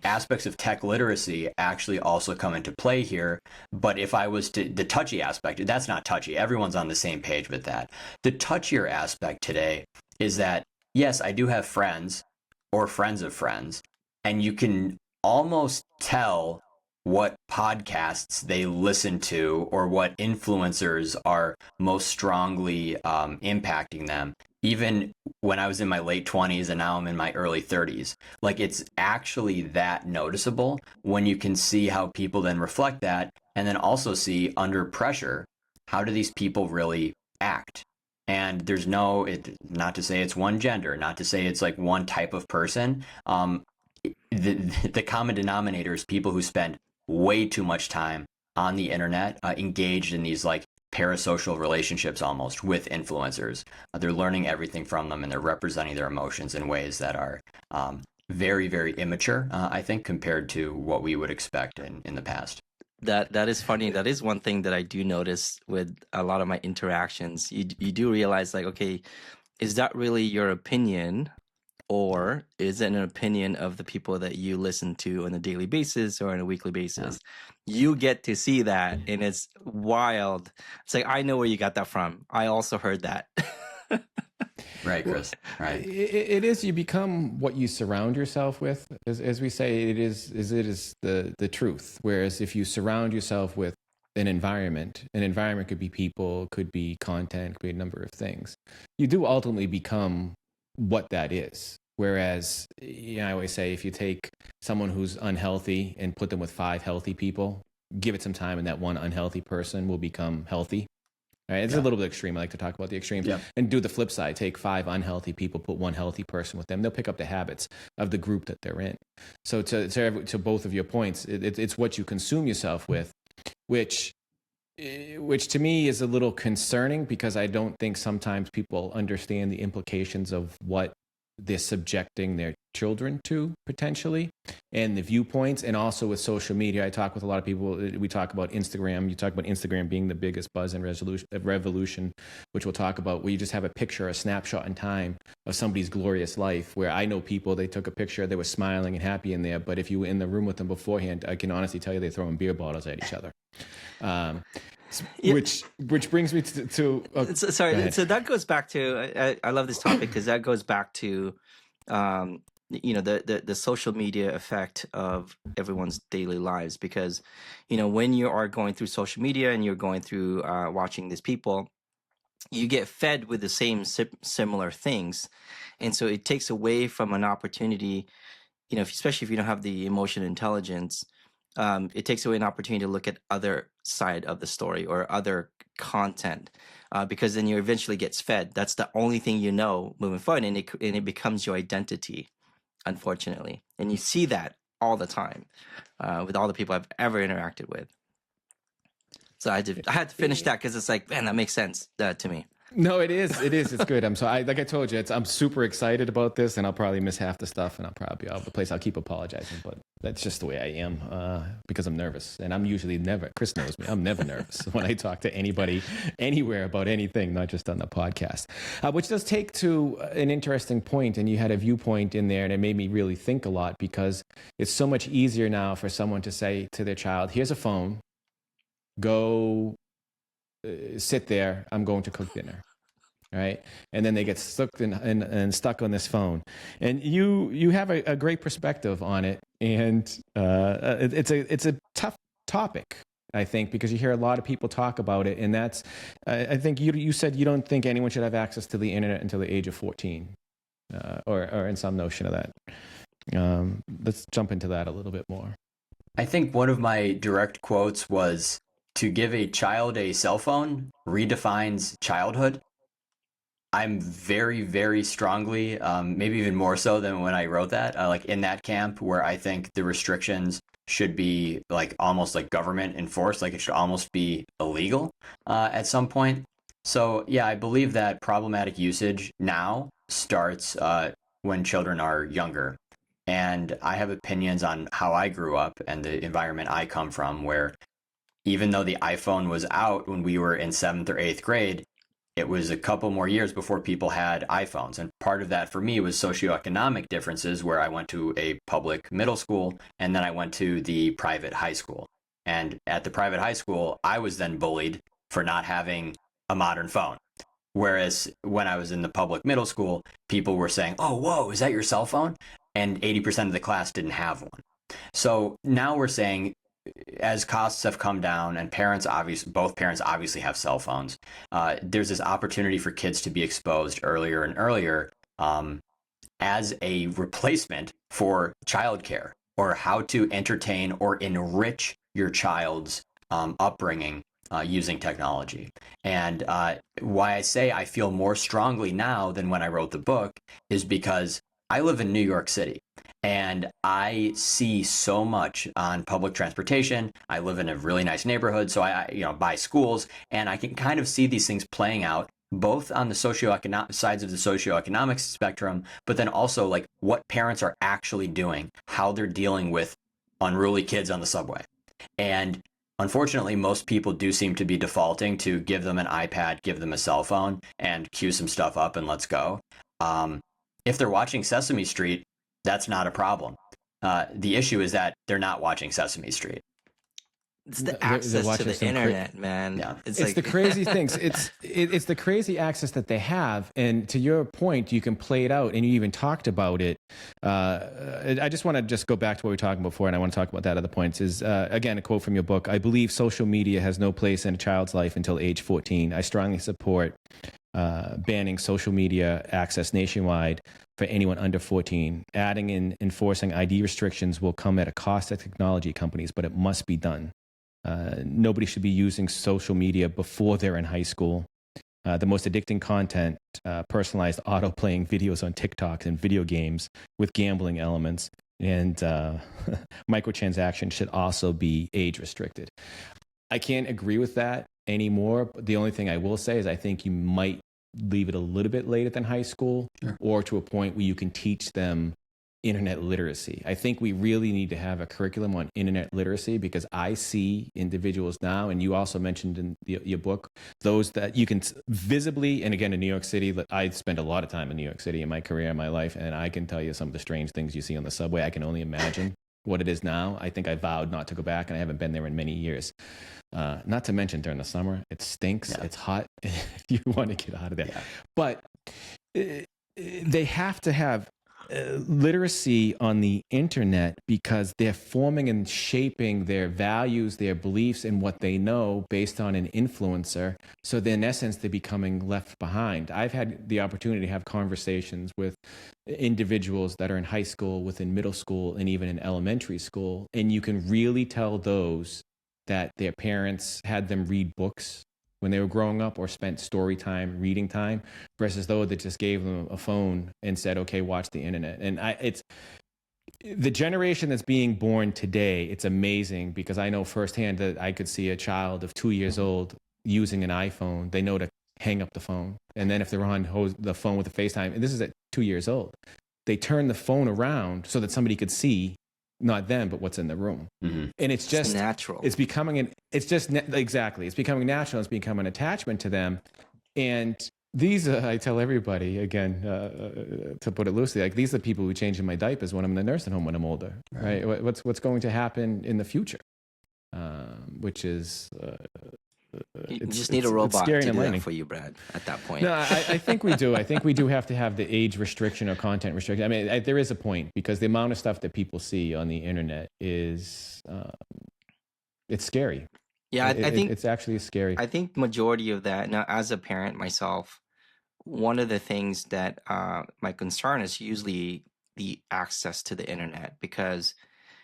aspects of tech literacy actually also come into play here. But if I was to, the touchy aspect, that's not touchy. Everyone's on the same page with that. The touchier aspect today is that, yes, I do have friends or friends of friends, and you can almost tell what podcasts they listen to or what influencers are most strongly impacting them. Even when I was in my late 20s and now I'm in my early 30s, like it's actually that noticeable when you can see how people then reflect that and then also see under pressure, how do these people really act? And there's not to say it's one gender, not to say it's like one type of person. The common denominator is people who spend way too much time on the internet, engaged in these like parasocial relationships almost with influencers. They're learning everything from them and they're representing their emotions in ways that are very, very immature, I think, compared to what we would expect in the past. That is funny. That is one thing that I do notice with a lot of my interactions. You do realize like, okay, is that really your opinion? Or is it an opinion of the people that you listen to on a daily basis or on a weekly basis? Yeah. You get to see that, and it's wild. It's like, I know where you got that from. I also heard that. Right, Kris. Right. It is. You become what you surround yourself with. As we say, it is the truth. Whereas if you surround yourself with an environment could be people, could be content, could be a number of things. You do ultimately become what that is. Whereas, I always say, if you take someone who's unhealthy and put them with 5 healthy people, give it some time and that one unhealthy person will become healthy. Right? It's a little bit extreme. I like to talk about the extremes. Yeah. And do the flip side. Take 5 unhealthy people, put one healthy person with them. They'll pick up the habits of the group that they're in. So to both of your points, it's what you consume yourself with, which to me is a little concerning because I don't think sometimes people understand the implications of what they're subjecting their children to potentially, and the viewpoints. And also with social media, I talk with a lot of people. We talk about Instagram. You talk about Instagram being the biggest buzz and revolution, which we'll talk about, where you just have a picture, a snapshot in time of somebody's glorious life, where I know people, they took a picture, they were smiling and happy in there, but if you were in the room with them beforehand, I can honestly tell you they're throwing beer bottles at each other. Yeah. Which brings me to sorry. So that goes back to, I love this topic because that goes back to, the social media effect of everyone's daily lives. Because, when you are going through social media and you're going through watching these people, you get fed with the same similar things, and so it takes away from an opportunity, especially if you don't have the emotional intelligence. It takes away an opportunity to look at other side of the story or other content, because then you eventually gets fed. That's the only thing moving forward, and it becomes your identity, unfortunately. And you see that all the time with all the people I've ever interacted with. So I had to finish that because it's like, man, that makes sense to me. No, it is. It's good. Like I told you, I'm super excited about this, and I'll probably miss half the stuff, and I'll probably be all over the place. I'll keep apologizing, but that's just the way I am, because I'm nervous, and I'm usually never. Chris knows me. I'm never nervous when I talk to anybody, anywhere about anything, not just on the podcast. Which does take to an interesting point, and you had a viewpoint in there, and it made me really think a lot, because it's so much easier now for someone to say to their child, "Here's a phone. Go sit there. I'm going to cook dinner." Right. And then they get stuck and stuck on this phone. And you have a great perspective on it. And it's a tough topic, I think, because you hear a lot of people talk about it. And that's, I think you said you don't think anyone should have access to the internet until the age of 14, or in some notion of that. Let's jump into that a little bit more. I think one of my direct quotes was, "To give a child a cell phone redefines childhood." I'm very, very strongly, maybe even more so than when I wrote that, like in that camp, where I think the restrictions should be like almost like government enforced, like it should almost be illegal at some point. So yeah, I believe that problematic usage now starts when children are younger. And I have opinions on how I grew up and the environment I come from, where even though the iPhone was out when we were in 7th or 8th grade, it was a couple more years before people had iPhones. And part of that for me was socioeconomic differences, where I went to a public middle school and then I went to the private high school. And at the private high school, I was then bullied for not having a modern phone. Whereas when I was in the public middle school, people were saying, "Oh, whoa, is that your cell phone?" And 80% of the class didn't have one. So now we're saying, as costs have come down and both parents obviously have cell phones, there's this opportunity for kids to be exposed earlier and earlier, as a replacement for childcare, or how to entertain or enrich your child's upbringing using technology. And why I say I feel more strongly now than when I wrote the book is because I live in New York City. And I see so much on public transportation. I live in a really nice neighborhood, so I by schools, and I can kind of see these things playing out both on the socioeconomic sides of the socioeconomic spectrum, but then also like what parents are actually doing, how they're dealing with unruly kids on the subway. And unfortunately, most people do seem to be defaulting to give them an iPad, give them a cell phone, and cue some stuff up and let's go. If they're watching Sesame Street, that's not a problem. The issue is that they're not watching Sesame Street. It's the access to the internet, man. Yeah. It's like the crazy things. It's the crazy access that they have. And to your point, you can play it out, and you even talked about it. I just want to go back to what we were talking before, and I want to talk about that other points. Is again, a quote from your book: "I believe social media has no place in a child's life until age 14. I strongly support banning social media access nationwide for anyone under 14. Adding and enforcing ID restrictions will come at a cost to technology companies, but it must be done. Nobody should be using social media before they're in high school. The most addicting content, personalized auto-playing videos on TikTok and video games with gambling elements, and microtransactions should also be age restricted." I can't agree with that anymore. The only thing I will say is I think you might leave it a little bit later than high school, or to a point where you can teach them internet literacy. I think we really need to have a curriculum on internet literacy, because I see individuals now, and you also mentioned in your book, those that you can visibly, and again in New York City, I spent a lot of time in New York City in my career, in my life, and I can tell you some of the strange things you see on the subway. I can only imagine what it is now. I think I vowed not to go back, and I haven't been there in many years. Not to mention during the summer, it stinks. Yeah. It's hot. You want to get out of there. Yeah. But they have to have literacy on the internet, because they're forming and shaping their values, their beliefs, and what they know based on an influencer. So in essence, they're becoming left behind. I've had the opportunity to have conversations with individuals that are in high school, within middle school, and even in elementary school. And you can really tell those that their parents had them read books when they were growing up, or spent story time, reading time, versus those that just gave them a phone and said, okay, watch the internet. And it's the generation that's being born today. It's amazing, because I know firsthand that I could see a child of 2 years old using an iPhone. They know to hang up the phone. And then if they're on the phone with the FaceTime, and this is at 2 years old, they turn the phone around so that somebody could see not them, but what's in the room. Mm-hmm. And it's just natural. It's becoming exactly. It's becoming natural. It's becoming an attachment to them. And these, I tell everybody, again, to put it loosely, like, these are the people who change in my diapers when I'm in the nursing home when I'm older, right? What's going to happen in the future? Which is, you just need a robot to do that for you, Brad, at that point. No, I think we do. I think we do have to have the age restriction or content restriction. I mean, there is a point, because the amount of stuff that people see on the internet is, it's scary. Yeah, I think it's actually scary. I think majority of that, now as a parent myself, one of the things that my concern is usually the access to the internet, because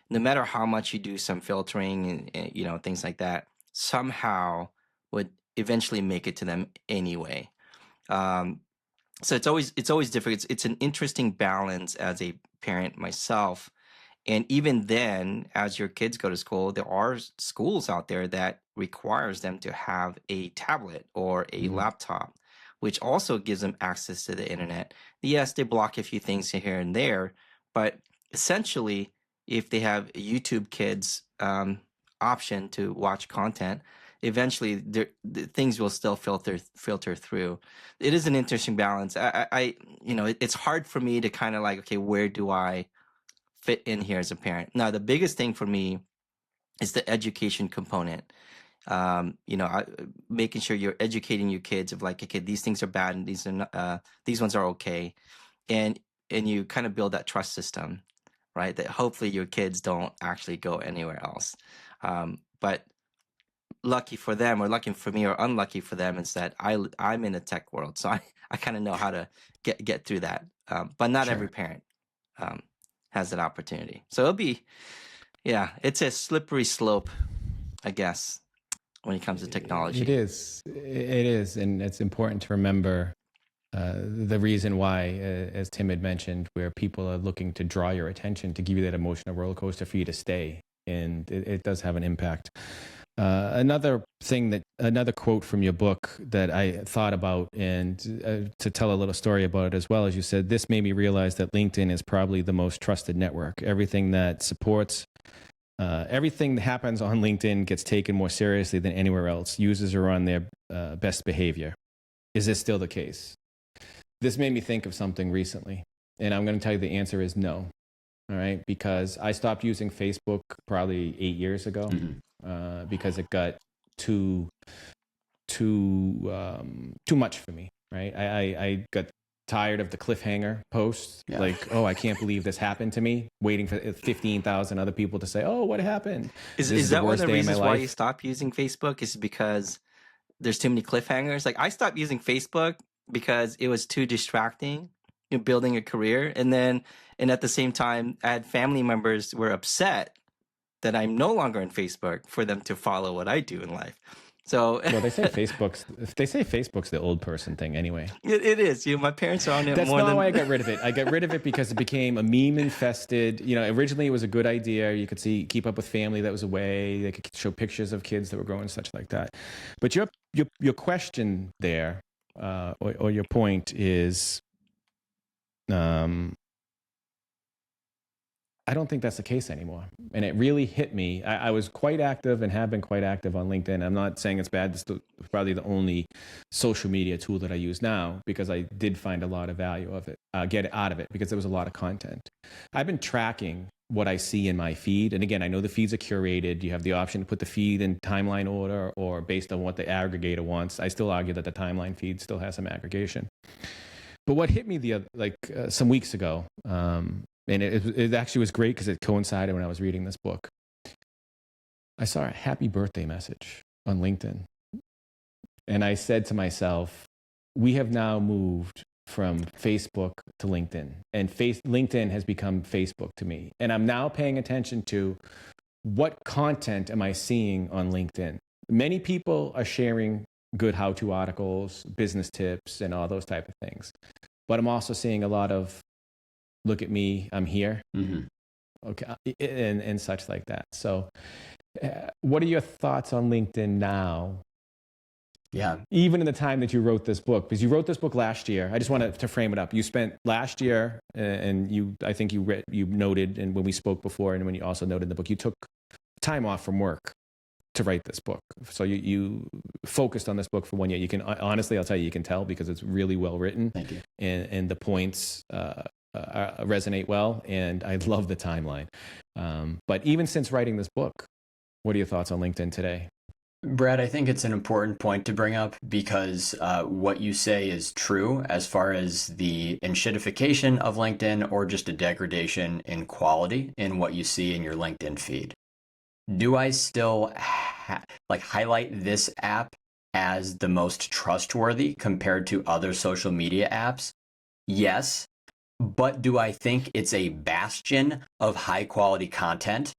no matter how much you do some filtering and things like that, somehow would eventually make it to them anyway. So it's always different. It's an interesting balance as a parent myself. And even then, as your kids go to school, there are schools out there that requires them to have a tablet or a laptop, which also gives them access to the internet. Yes, they block a few things here and there, but essentially, if they have a YouTube Kids option to watch content, eventually the things will still filter through. It is an interesting balance. It's hard for me to kind of like, okay, where do I fit in here as a parent? Now, the biggest thing for me is the education component. Making sure you're educating your kids of like, okay, these things are bad and these ones are okay, and you kind of build that trust system, right? That hopefully your kids don't actually go anywhere else. But lucky for them, or lucky for me, or unlucky for them, is that I'm in the tech world, so I kind of know how to get through that. But not every parent has that opportunity. So it'll be, it's a slippery slope, I guess, when it comes to technology. It is, and it's important to remember the reason why, as Tim had mentioned, where people are looking to draw your attention, to give you that emotional roller coaster for you to stay, and it does have an impact. Another quote from your book that I thought about, and to tell a little story about it as well, as you said, this made me realize that LinkedIn is probably the most trusted network. Everything that happens on LinkedIn gets taken more seriously than anywhere else. Users are on their best behavior. Is this still the case? This made me think of something recently, and I'm going to tell you the answer is no. All right, because I stopped using Facebook probably 8 years ago. Because it got too much for me, right? I got tired of the cliffhanger posts, like, oh, I can't believe this happened to me, waiting for 15,000 other people to say, oh, what happened? Is that one of the reasons why you stopped using Facebook? Is because there's too many cliffhangers? Like, I stopped using Facebook because it was too distracting, building a career. And at the same time, I had family members who were upset that I'm no longer in Facebook for them to follow what I do in life. So well, they say Facebook's the old person thing anyway. It is. My parents are on it. That's not why I got rid of it. I got rid of it because it became a meme infested. Originally it was a good idea. You could keep up with family that was away. They could show pictures of kids that were growing, such like that. But your question there, or your point is, I don't think that's the case anymore. And it really hit me. I was quite active and have been quite active on LinkedIn. I'm not saying it's bad. It's probably the only social media tool that I use now, because I did find a lot of value of it, get out of it, because there was a lot of content. I've been tracking what I see in my feed. And again, I know the feeds are curated. You have the option to put the feed in timeline order or based on what the aggregator wants. I still argue that the timeline feed still has some aggregation. But what hit me some weeks ago, and it actually was great because it coincided when I was reading this book. I saw a happy birthday message on LinkedIn. And I said to myself, we have now moved from Facebook to LinkedIn. And LinkedIn has become Facebook to me. And I'm now paying attention to what content am I seeing on LinkedIn. Many people are sharing good how-to articles, business tips, and all those type of things. But I'm also seeing a lot of, look at me, I'm here. Mm-hmm. Okay, and such like that. So what are your thoughts on LinkedIn now? Yeah. Even in the time that you wrote this book, because you wrote this book last year. I just wanted to frame it up. You spent last year, and I think you noted, and when we spoke before, and when you also noted in the book, you took time off from work to write this book. So you focused on this book for 1 year. You can honestly, I'll tell you, you can tell because it's really well written. Thank you. And the points resonate well, and I love the timeline. But even since writing this book, what are your thoughts on LinkedIn today? Brad, I think it's an important point to bring up because what you say is true as far as the enshittification of LinkedIn or just a degradation in quality in what you see in your LinkedIn feed. Do I still highlight this app as the most trustworthy compared to other social media apps? Yes. But do I think it's a bastion of high quality content?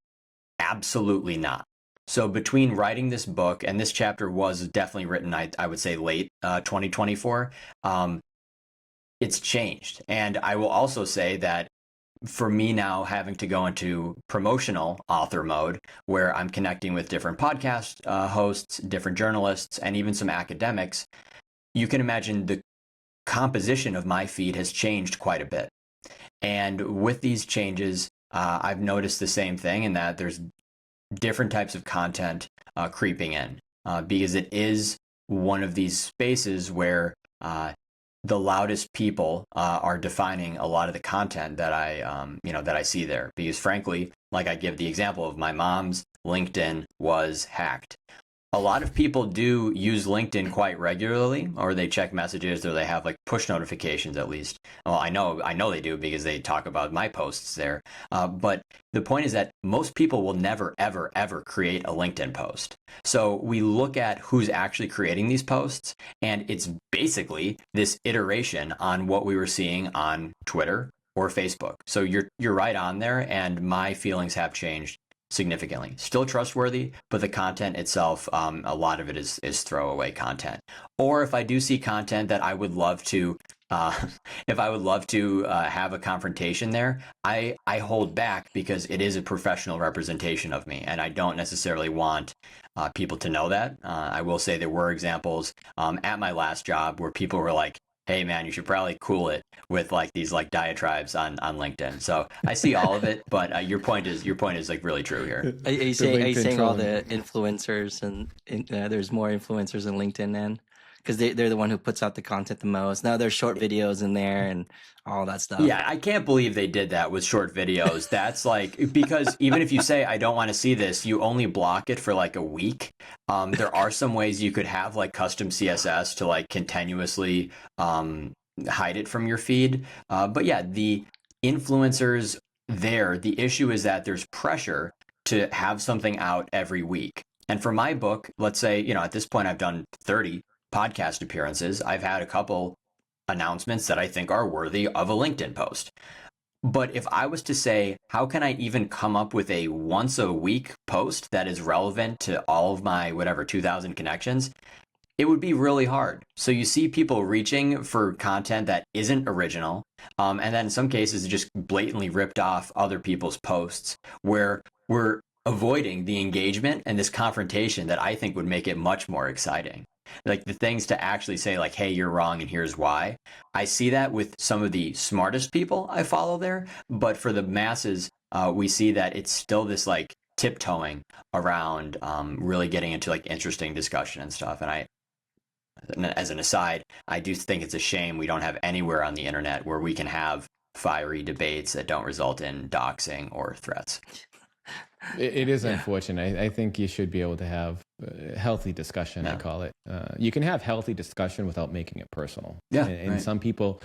Absolutely not. So between writing this book, and this chapter was definitely written, I would say late 2024, it's changed. And I will also say that for me now having to go into promotional author mode, where I'm connecting with different podcast hosts, different journalists, and even some academics, you can imagine the composition of my feed has changed quite a bit. And with these changes, I've noticed the same thing in that there's different types of content creeping in because it is one of these spaces where the loudest people are defining a lot of the content that I see there. Because frankly, like I give the example of my mom's LinkedIn was hacked. A lot of people do use LinkedIn quite regularly, or they check messages, or they have like push notifications at least. Well, I know they do because they talk about my posts there. But the point is that most people will never, ever, ever create a LinkedIn post. So we look at who's actually creating these posts, and it's basically this iteration on what we were seeing on Twitter or Facebook. So you're right on there, and my feelings have changed significantly. Still trustworthy, but the content itself, a lot of it is throwaway content. Or if I do see content that I would love to, if I would love to have a confrontation there, I hold back because it is a professional representation of me, and I don't necessarily want people to know that. I will say there were examples at my last job where people were like, hey man, you should probably cool it with like these like diatribes on LinkedIn. So I see all of it, but your point is like really true here. Are you saying all the influencers and there's more influencers in LinkedIn then? Because they're the one who puts out the content the most. Now there's short videos in there and all that stuff. Yeah, I can't believe they did that with short videos. That's like, because even if you say, I don't want to see this, you only block it for like a week. There are some ways you could have like custom CSS to like continuously hide it from your feed. But yeah, the influencers there, the issue is that there's pressure to have something out every week. And for my book, let's say, at this point I've done 30 podcast appearances. I've had a couple announcements that I think are worthy of a LinkedIn post. But if I was to say, how can I even come up with a once a week post that is relevant to all of my 2,000 connections, it would be really hard. So you see people reaching for content that isn't original, and then in some cases just blatantly ripped off other people's posts, where we're avoiding the engagement and this confrontation that I think would make it much more exciting. Like the things to actually say like, hey, you're wrong and here's why. I see that with some of the smartest people I follow there, but for the masses, we see that it's still this like tiptoeing around really getting into like interesting discussion and stuff. And as an aside, I do think it's a shame we don't have anywhere on the internet where we can have fiery debates that don't result in doxing or threats. It is Yeah. unfortunate. I think you should be able to have healthy discussion. I Yeah. call it. You can have healthy discussion without making it personal. Yeah, And right. some people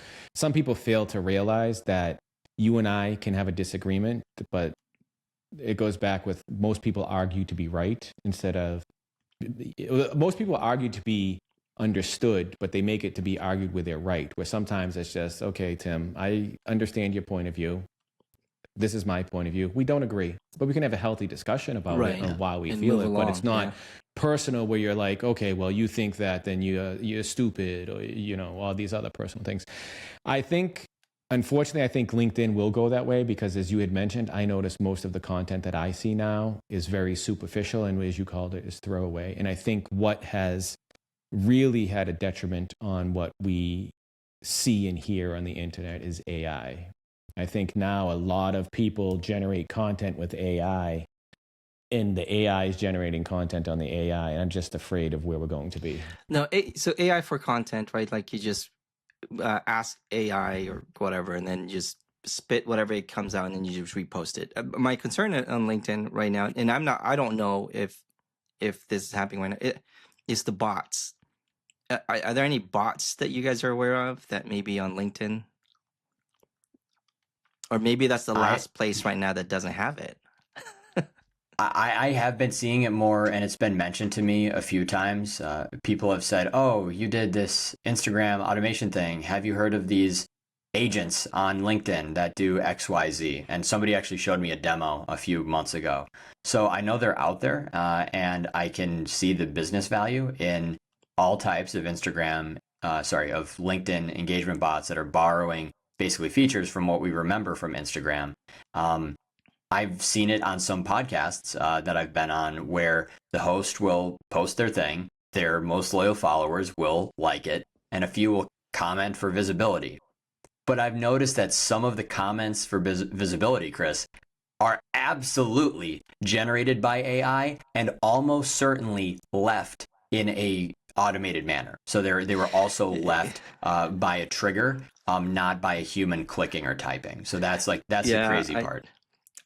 fail to realize that you and I can have a disagreement, but it goes back with most people argue to be right instead of most people argue to be understood, but they make it to be argued with their right. Where sometimes it's just, okay, Tim, I understand your point of view. This is my point of view. We don't agree, but we can have a healthy discussion about it Right. and why we And feel move it. But it's along. not Yeah. personal where you're like, okay, well, you think that, then you're stupid, or all these other personal things. I think, unfortunately, I think LinkedIn will go that way because, as you had mentioned, I notice most of the content that I see now is very superficial and, as you called it, is throwaway. And I think what has really had a detriment on what we see and hear on the internet is AI. I think now a lot of people generate content with AI, and the AI is generating content on the AI, and I'm just afraid of where we're going to be. No, so AI for content, right? Like you just ask AI or whatever, and then just spit whatever it comes out, and then you just repost it. My concern on LinkedIn right now, and I don't know if this is happening right now, is the bots. Are there any bots that you guys are aware of that may be on LinkedIn? Or maybe that's the I last place right now that doesn't have it. I have been seeing it more, and it's been mentioned to me a few times. People have said, "Oh, you did this Instagram automation thing. Have you heard of these agents on LinkedIn that do X, Y, Z?" And somebody actually showed me a demo a few months ago. So I know they're out there, and I can see the business value in all types of of LinkedIn engagement bots that are borrowing basically features from what we remember from Instagram. Um, I've seen it on some podcasts that I've been on where the host will post their thing, their most loyal followers will like it, and a few will comment for visibility. But I've noticed that some of the comments for visibility, Kris, are absolutely generated by AI and almost certainly left in a automated manner. So they were also left by a trigger, not by a human clicking or typing. So that's the Yeah, crazy part.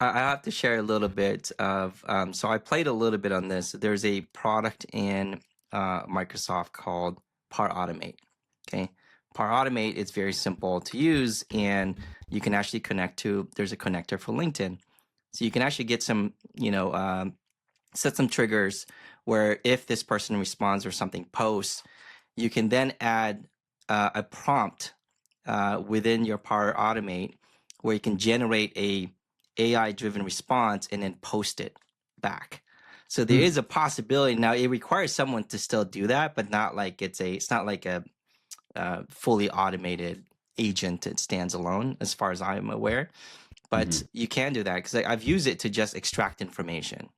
I have to share a little bit of, so I played a little bit on this. There's a product in Microsoft called Power Automate. Okay. Power Automate is very simple to use, and you can actually there's a connector for LinkedIn. So you can actually get some, set some triggers where if this person responds or something posts, you can then add a prompt within your Power Automate where you can generate a AI-driven response and then post it back. So there is a possibility. Now it requires someone to still do that, but not like it's not like a fully automated agent. It stands alone, as far as I'm aware. But you can do that because I've used it to just extract information.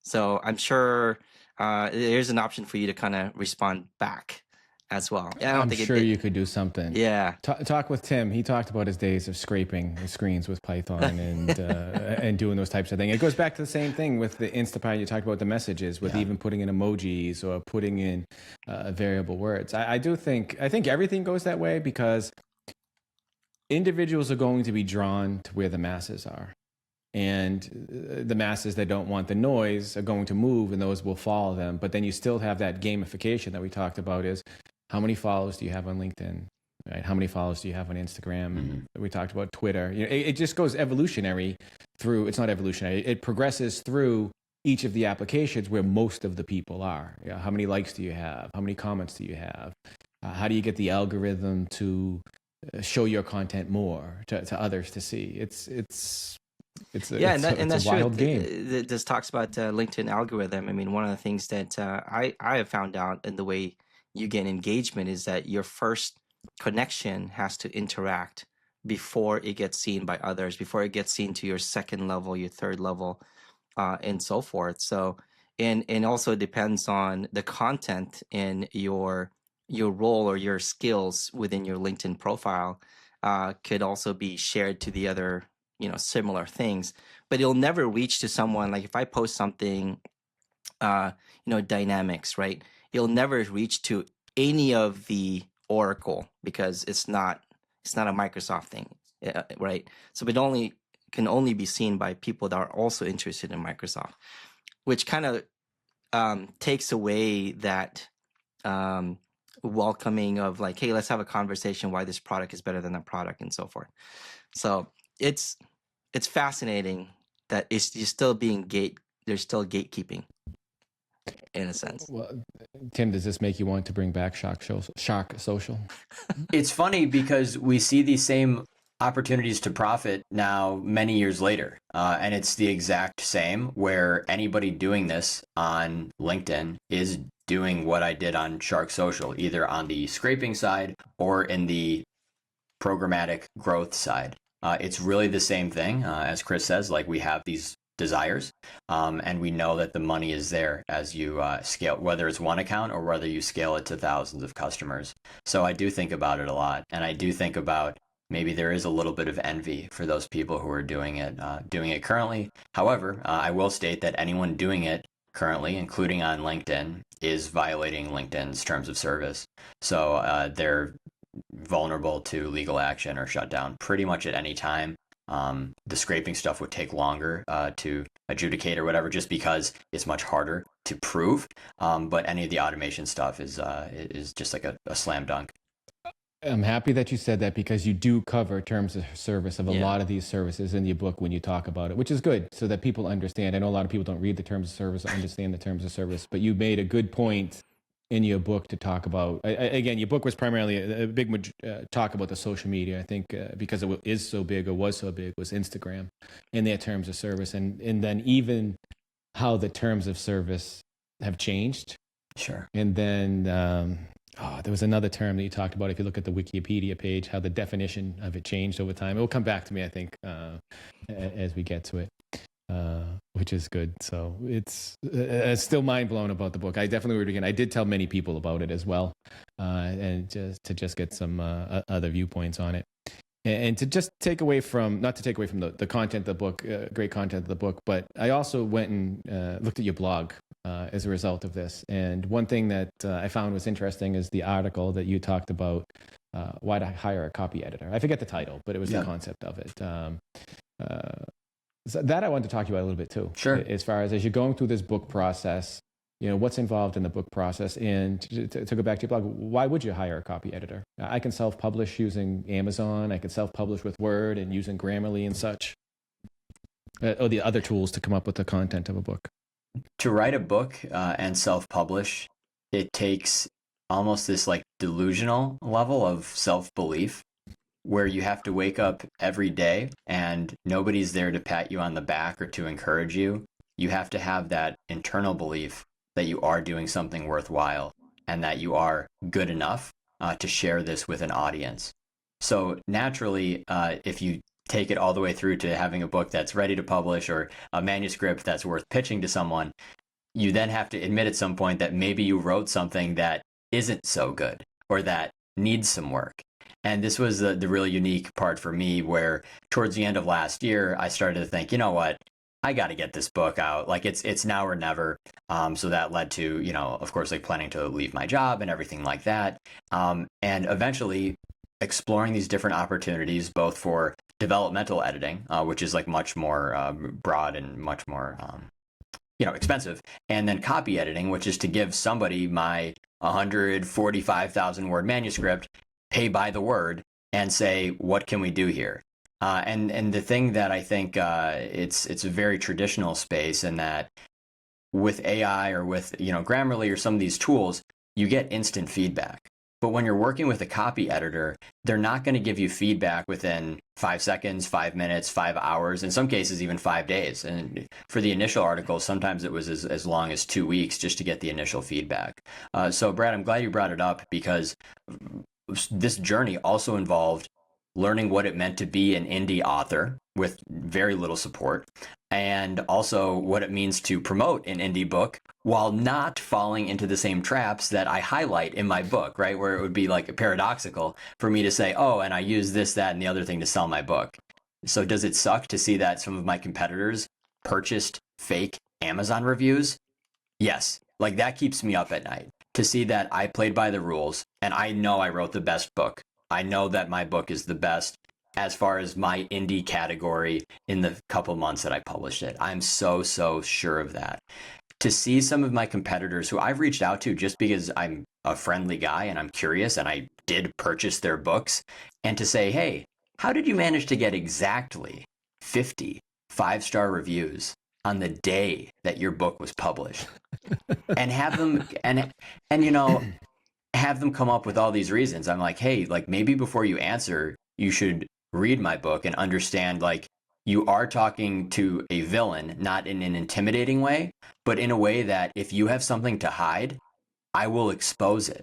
So I'm sure there's an option for you to kind of respond back as well. I don't I'm think sure you could do something. Yeah. Talk with Tim. He talked about his days of scraping the screens with Python and and doing those types of things. It goes back to the same thing with the Instapot. You talked about the messages with even putting in emojis or putting in variable words. I think everything goes that way because individuals are going to be drawn to where the masses are. And the masses that don't want the noise are going to move, and those will follow them. But then you still have that gamification that we talked about, is how many followers do you have on LinkedIn? Right? How many followers do you have on Instagram? We talked about Twitter. It just goes evolutionary through. It's not evolutionary. It progresses through each of the applications where most of the people are. How many likes do you have? How many comments do you have? How do you get the algorithm to show your content more to others to see? It's that's a wild true. game. This talks about LinkedIn algorithm. I mean, one of the things that I have found out in the way you get engagement is that your first connection has to interact before it gets seen by others, before it gets seen to your second level, your third level, and so forth. So, and also it depends on the content in your role or your skills within your LinkedIn profile could also be shared to the other similar things, but it'll never reach to someone. Like if I post something dynamics, right, it'll never reach to any of the Oracle because it's not a Microsoft thing, right? So it only can only be seen by people that are also interested in Microsoft, which kind of takes away that welcoming of like, hey, let's have a conversation why this product is better than that product and so forth. So it's fascinating that you're still there's still gatekeeping in a sense. Well, Tim, does this make you want to bring back Shock Social? It's funny because we see these same opportunities to profit now many years later. And it's the exact same where anybody doing this on LinkedIn is doing what I did on Shark Social, either on the scraping side or in the programmatic growth side. It's really the same thing. As Kris says, like we have these desires and we know that the money is there as you scale, whether it's one account or whether you scale it to thousands of customers. So I do think about it a lot. And I do think about maybe there is a little bit of envy for those people who are doing it currently. However, I will state that anyone doing it currently, including on LinkedIn, is violating LinkedIn's terms of service. So they're vulnerable to legal action or shutdown pretty much at any time. The scraping stuff would take longer to adjudicate or whatever, just because it's much harder to prove. But any of the automation stuff is just like a slam dunk. I'm happy that you said that because you do cover terms of service of a lot of these services in your book when you talk about it, which is good so that people understand. I know a lot of people don't read the terms of service or understand the terms of service, but you made a good point in your book to talk about, again, your book was primarily a big talk about the social media. I think because it is so big or was so big was Instagram and their terms of service. And then even how the terms of service have changed. Sure. And then there was another term that you talked about. If you look at the Wikipedia page, how the definition of it changed over time. It will come back to me, I think, as we get to it. Which is good. So it's still mind blown about the book. I definitely read it again. I did tell many people about it as well, and just get some other viewpoints on it, and to just not to take away from the content of the book, great content of the book, but I also went and looked at your blog as a result of this. And one thing that I found was interesting is the article that you talked about why to hire a copy editor. I forget the title, but it was the concept of it. So that I wanted to talk to you about a little bit too. Sure. As far as you're going through this book process, what's involved in the book process, and to go back to your blog, why would you hire a copy editor? I can self-publish using Amazon. I can self-publish with Word and using Grammarly and such, or the other tools to come up with the content of a book. To write a book and self-publish, it takes almost this like delusional level of self-belief, where you have to wake up every day and nobody's there to pat you on the back or to encourage you. You have to have that internal belief that you are doing something worthwhile and that you are good enough to share this with an audience. So naturally, if you take it all the way through to having a book that's ready to publish or a manuscript that's worth pitching to someone, you then have to admit at some point that maybe you wrote something that isn't so good or that needs some work. And this was the really unique part for me, where towards the end of last year, I started to think, you know what, I got to get this book out. Like it's now or never. So that led to, of course, like planning to leave my job and everything like that. And eventually exploring these different opportunities, both for developmental editing, which is like much more broad and much more, expensive. And then copy editing, which is to give somebody my 145,000 word manuscript, pay by the word, and say, what can we do here? And the thing that I think it's a very traditional space, in that with AI or with Grammarly or some of these tools, you get instant feedback. But when you're working with a copy editor, they're not going to give you feedback within 5 seconds, 5 minutes, 5 hours, in some cases even 5 days. And for the initial articles, sometimes it was as long as 2 weeks just to get the initial feedback. So Brad, I'm glad you brought it up, because this journey also involved learning what it meant to be an indie author with very little support, and also what it means to promote an indie book while not falling into the same traps that I highlight in my book, right? Where it would be like paradoxical for me to say, oh, and I use this, that, and the other thing to sell my book. So does it suck to see that some of my competitors purchased fake Amazon reviews? Yes. Like that keeps me up at night, to see that I played by the rules and I know I wrote the best book. I know that my book is the best. as far as my indie category in the couple months that I published it. I'm so sure of that. To see some of my competitors who I've reached out to just because I'm a friendly guy and I'm curious and I did purchase their books, and to say, hey, how did you manage to get exactly 50 5-star reviews on the day that your book was published? And have them and you know, have them come up with all these reasons. I'm like, hey, like maybe before you answer, you should read my book and understand, like, you are talking to a villain, not in an intimidating way, but in a way that if you have something to hide, I will expose it.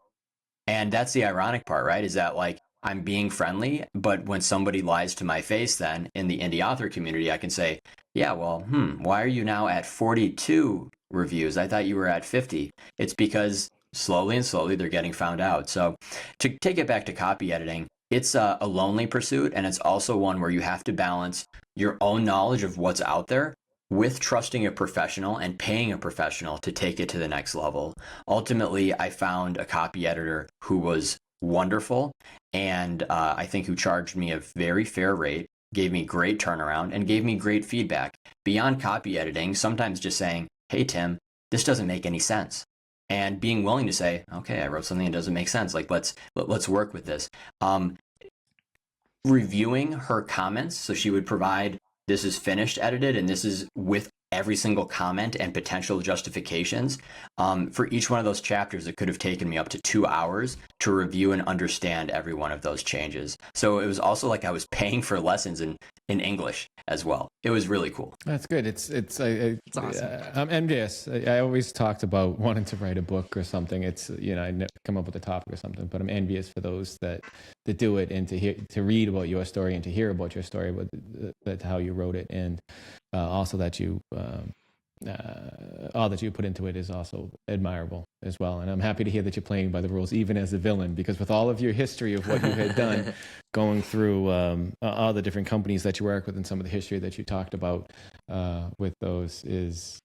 And that's the ironic part, right? Is that like I'm being friendly, but when somebody lies to my face, then in the indie author community, I can say, yeah, well, why are you now at 42 reviews? I thought you were at 50. It's because slowly and slowly they're getting found out. So to take it back to copy editing, it's a lonely pursuit. And it's also one where you have to balance your own knowledge of what's out there with trusting a professional and paying a professional to take it to the next level. Ultimately, I found a copy editor who was wonderful, and I think who charged me a very fair rate, gave me great turnaround, and gave me great feedback. Beyond copy editing, sometimes just saying, hey, Tim, this doesn't make any sense. And being willing to say, okay, I wrote something that doesn't make sense. Like, let's work with this. Reviewing her comments, so she would provide, this is finished edited, and this is with every single comment and potential justifications. For each one of those chapters, it could have taken me up to 2 hours to review and understand every one of those changes. So it was also like I was paying for lessons in English as well. It was really cool. That's good. It's awesome. I'm envious. I always talked about wanting to write a book or something. It's, you know, I come up with a topic or something, but I'm envious for those that do it, and to read about your story and to hear about your story, but that's how you wrote it, and also that you all that you put into it is also admirable as well. And I'm happy to hear that you're playing by the rules, even as a villain, because with all of your history of what you had done, going through all the different companies that you work with and some of the history that you talked about with those is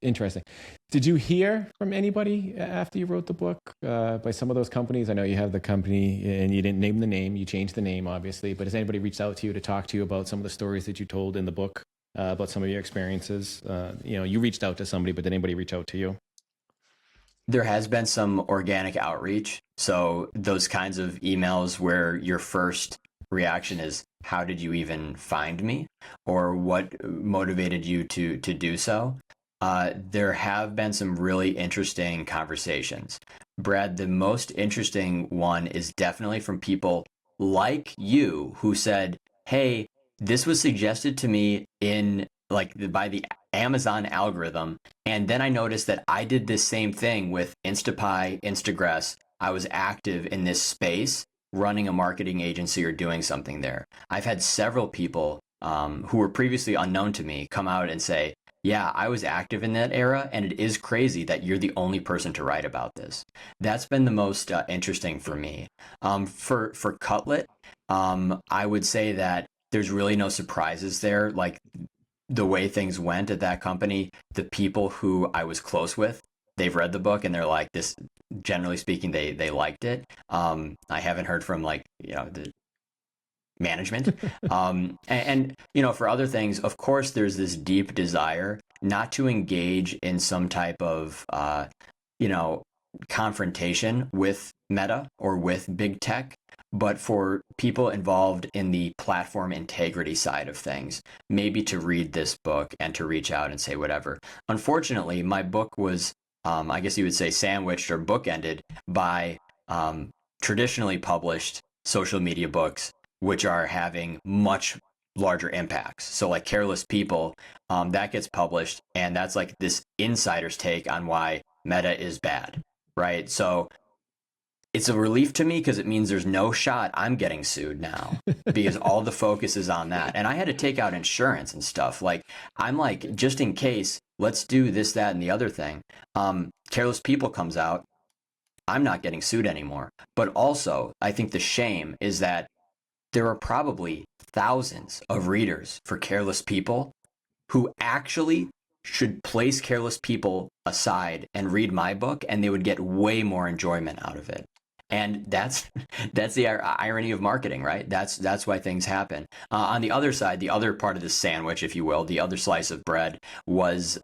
interesting. Did you hear from anybody after you wrote the book by some of those companies? I know you have the company and you didn't name the name, you changed the name obviously, but has anybody reached out to you to talk to you about some of the stories that you told in the book, about some of your experiences? You know, you reached out to somebody, but did anybody reach out to you? There has been some organic outreach. So those kinds of emails where your first reaction is, how did you even find me? Or what motivated you to do so? There have been some really interesting conversations. Brad, the most interesting one is definitely from people like you who said, hey, this was suggested to me in like by the Amazon algorithm. And then I noticed that I did this same thing with Instapie, Instagress. I was active in this space, running a marketing agency or doing something there. I've had several people who were previously unknown to me come out and say, yeah, I was active in that era, and it is crazy that you're the only person to write about this. That's been the most interesting for me. For Cutlet, I would say that there's really no surprises there. Like the way things went at that company, the people who I was close with, they've read the book and they're like, this, generally speaking, they liked it. I haven't heard from like, you know, the management. And, you know, for other things, of course, there's this deep desire not to engage in some type of, you know, confrontation with Meta or with big tech, but for people involved in the platform integrity side of things, maybe to read this book and to reach out and say whatever. Unfortunately, my book was, I guess you would say, sandwiched or bookended by traditionally published social media books, which are having much larger impacts. So like Careless People, that gets published, and that's like this insider's take on why Meta is bad, right? So it's a relief to me because it means there's no shot I'm getting sued now because all the focus is on that. And I had to take out insurance and stuff. Like, I'm like, just in case, let's do this, that, and the other thing. Careless People comes out, I'm not getting sued anymore. But also, I think the shame is that there are probably thousands of readers for Careless People who actually should place Careless People aside and read my book, and they would get way more enjoyment out of it. And that's the irony of marketing, right? That's why things happen. On the other side, the other part of the sandwich, if you will, the other slice of bread was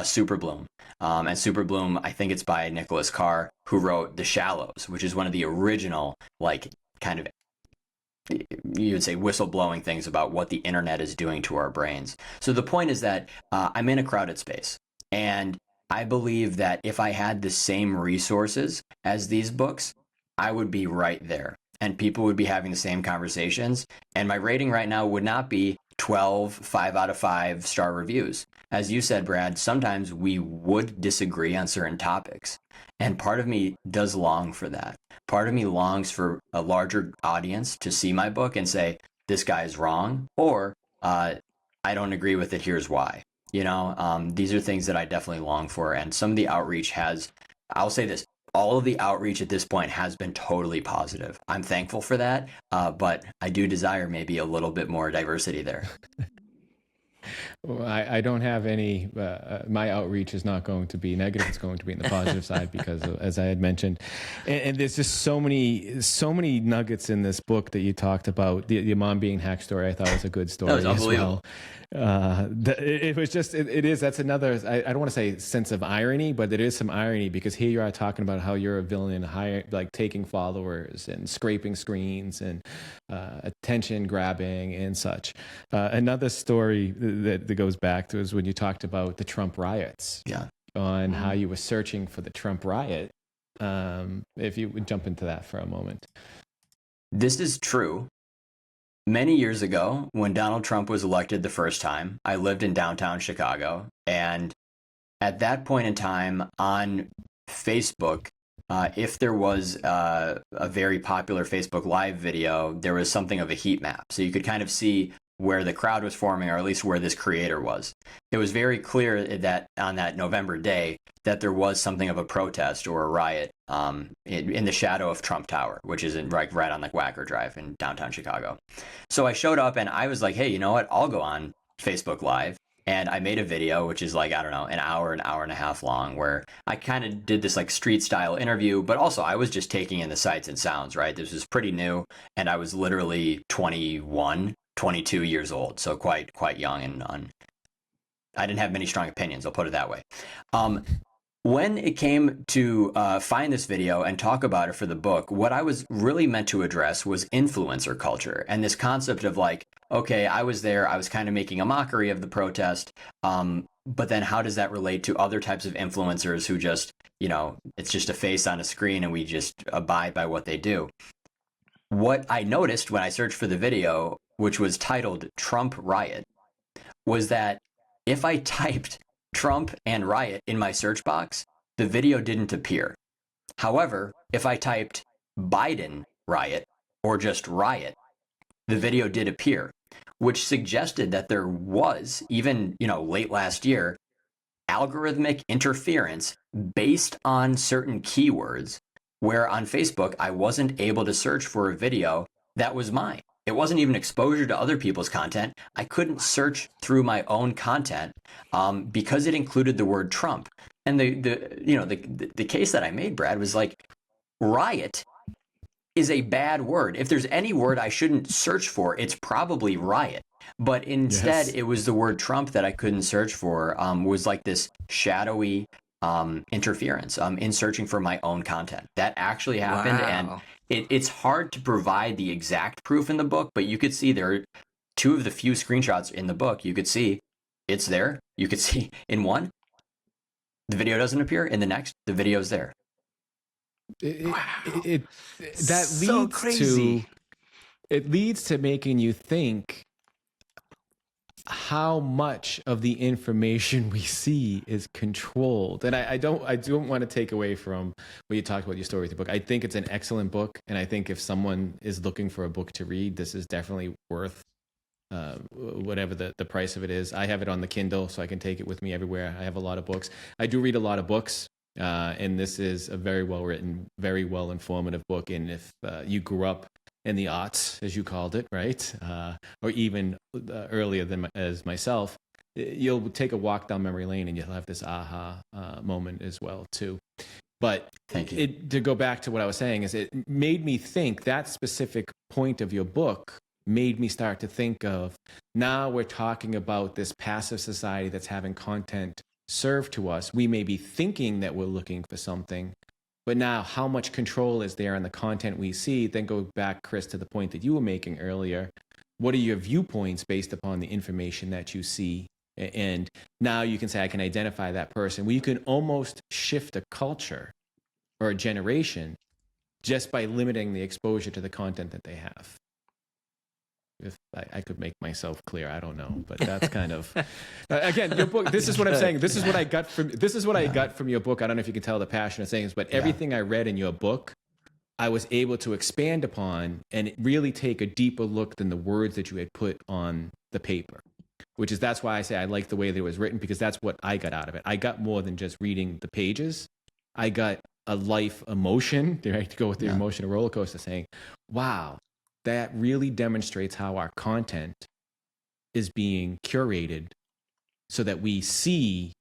Super Bloom. And Super Bloom, I think it's by Nicholas Carr, who wrote The Shallows, which is one of the original, like, kind of, you would say, whistleblowing things about what the internet is doing to our brains. So the point is that I'm in a crowded space, and I believe that if I had the same resources as these books, I would be right there, and people would be having the same conversations, and my rating right now would not be 12 5 out of 5 star reviews. As you said, Brad, sometimes we would disagree on certain topics, and part of me does long for that. Part of me longs for a larger audience to see my book and say, this guy is wrong, or I don't agree with it, here's why. These are things that I definitely long for, and some of the outreach I'll say this, all of the outreach at this point has been totally positive. I'm thankful for that, but I do desire maybe a little bit more diversity there. Well, I don't have any, my outreach is not going to be negative. It's going to be in the positive side because as I had mentioned, and there's just so many nuggets in this book that you talked about. The mom being hacked story, I thought was a good story. That was unbelievable. It was just, that's another, I don't want to say sense of irony, but there is some irony because here you are talking about how you're a villain, like taking followers and scraping screens and attention grabbing and such. Another story that goes back to is when you talked about the Trump riots. Yeah. On how you were searching for the Trump riot. If you would jump into that for a moment. This is true. Many years ago, when Donald Trump was elected the first time, I lived in downtown Chicago. And at that point in time on Facebook, if there was a very popular Facebook Live video, there was something of a heat map. So you could kind of see where the crowd was forming, or at least where this creator was. It was very clear that on that November day that there was something of a protest or a riot in the shadow of Trump Tower, which is right on like Wacker Drive in downtown Chicago. So I showed up and I was like, hey, you know what? I'll go on Facebook Live. And I made a video, which is like, I don't know, an hour and a half long, where I kind of did this like street style interview, but also I was just taking in the sights and sounds, right? This was pretty new. And I was literally 22 years old, so quite young, and I didn't have many strong opinions, I'll put it that way. When it came to find this video and talk about it for the book, what I was really meant to address was influencer culture and this concept of like, okay, I was there, I was kind of making a mockery of the protest, but then how does that relate to other types of influencers who just, it's just a face on a screen and we just abide by what they do. What I noticed when I searched for the video, which was titled Trump Riot, was that if I typed Trump and riot in my search box, the video didn't appear. However, if I typed Biden riot or just riot, the video did appear, which suggested that there was, even, late last year, algorithmic interference based on certain keywords, where on Facebook, I wasn't able to search for a video that was mine. It wasn't even exposure to other people's content. I couldn't search through my own content because it included the word Trump. And the case that I made, Brad, was like, riot is a bad word. If there's any word I shouldn't search for, it's probably riot. But instead, It was the word Trump that I couldn't search for, was like this shadowy interference in searching for my own content. That actually happened. Wow. And it's hard to provide the exact proof in the book, but you could see there are two of the few screenshots in the book. You could see it's there. You could see in one, the video doesn't appear. In the next, the video's there. That So leads crazy. to, it leads to making you think how much of the information we see is controlled. And I don't want to take away from what you talked about your story with the book. I think it's an excellent book. And I think if someone is looking for a book to read, this is definitely worth whatever the price of it is. I have it on the Kindle, so I can take it with me everywhere. I have a lot of books. I do read a lot of books. And this is a very well written, very well informative book. And if you grew up in the aughts, as you called it, right? Or even earlier as myself, you'll take a walk down memory lane and you'll have this aha moment as well too. But Thank you. to go back to what I was saying is it made me think that specific point of your book made me start to think of, now we're talking about this passive society that's having content served to us. We may be thinking that we're looking for something, but now how much control is there on the content we see? Then go back, Kris, to the point that you were making earlier. What are your viewpoints based upon the information that you see? And now you can say, I can identify that person. Well, you can almost shift a culture or a generation just by limiting the exposure to the content that they have. If I could make myself clear, I don't know, but that's kind of again, your book. This is what I'm saying. This is what I got from your book. I don't know if you can tell the passion of saying this, but everything I read in your book, I was able to expand upon and really take a deeper look than the words that you had put on the paper. That's why I say I like the way that it was written, because that's what I got out of it. I got more than just reading the pages. I got a life emotion, right, to go with the emotional roller coaster, saying, wow, that really demonstrates how our content is being curated so that we see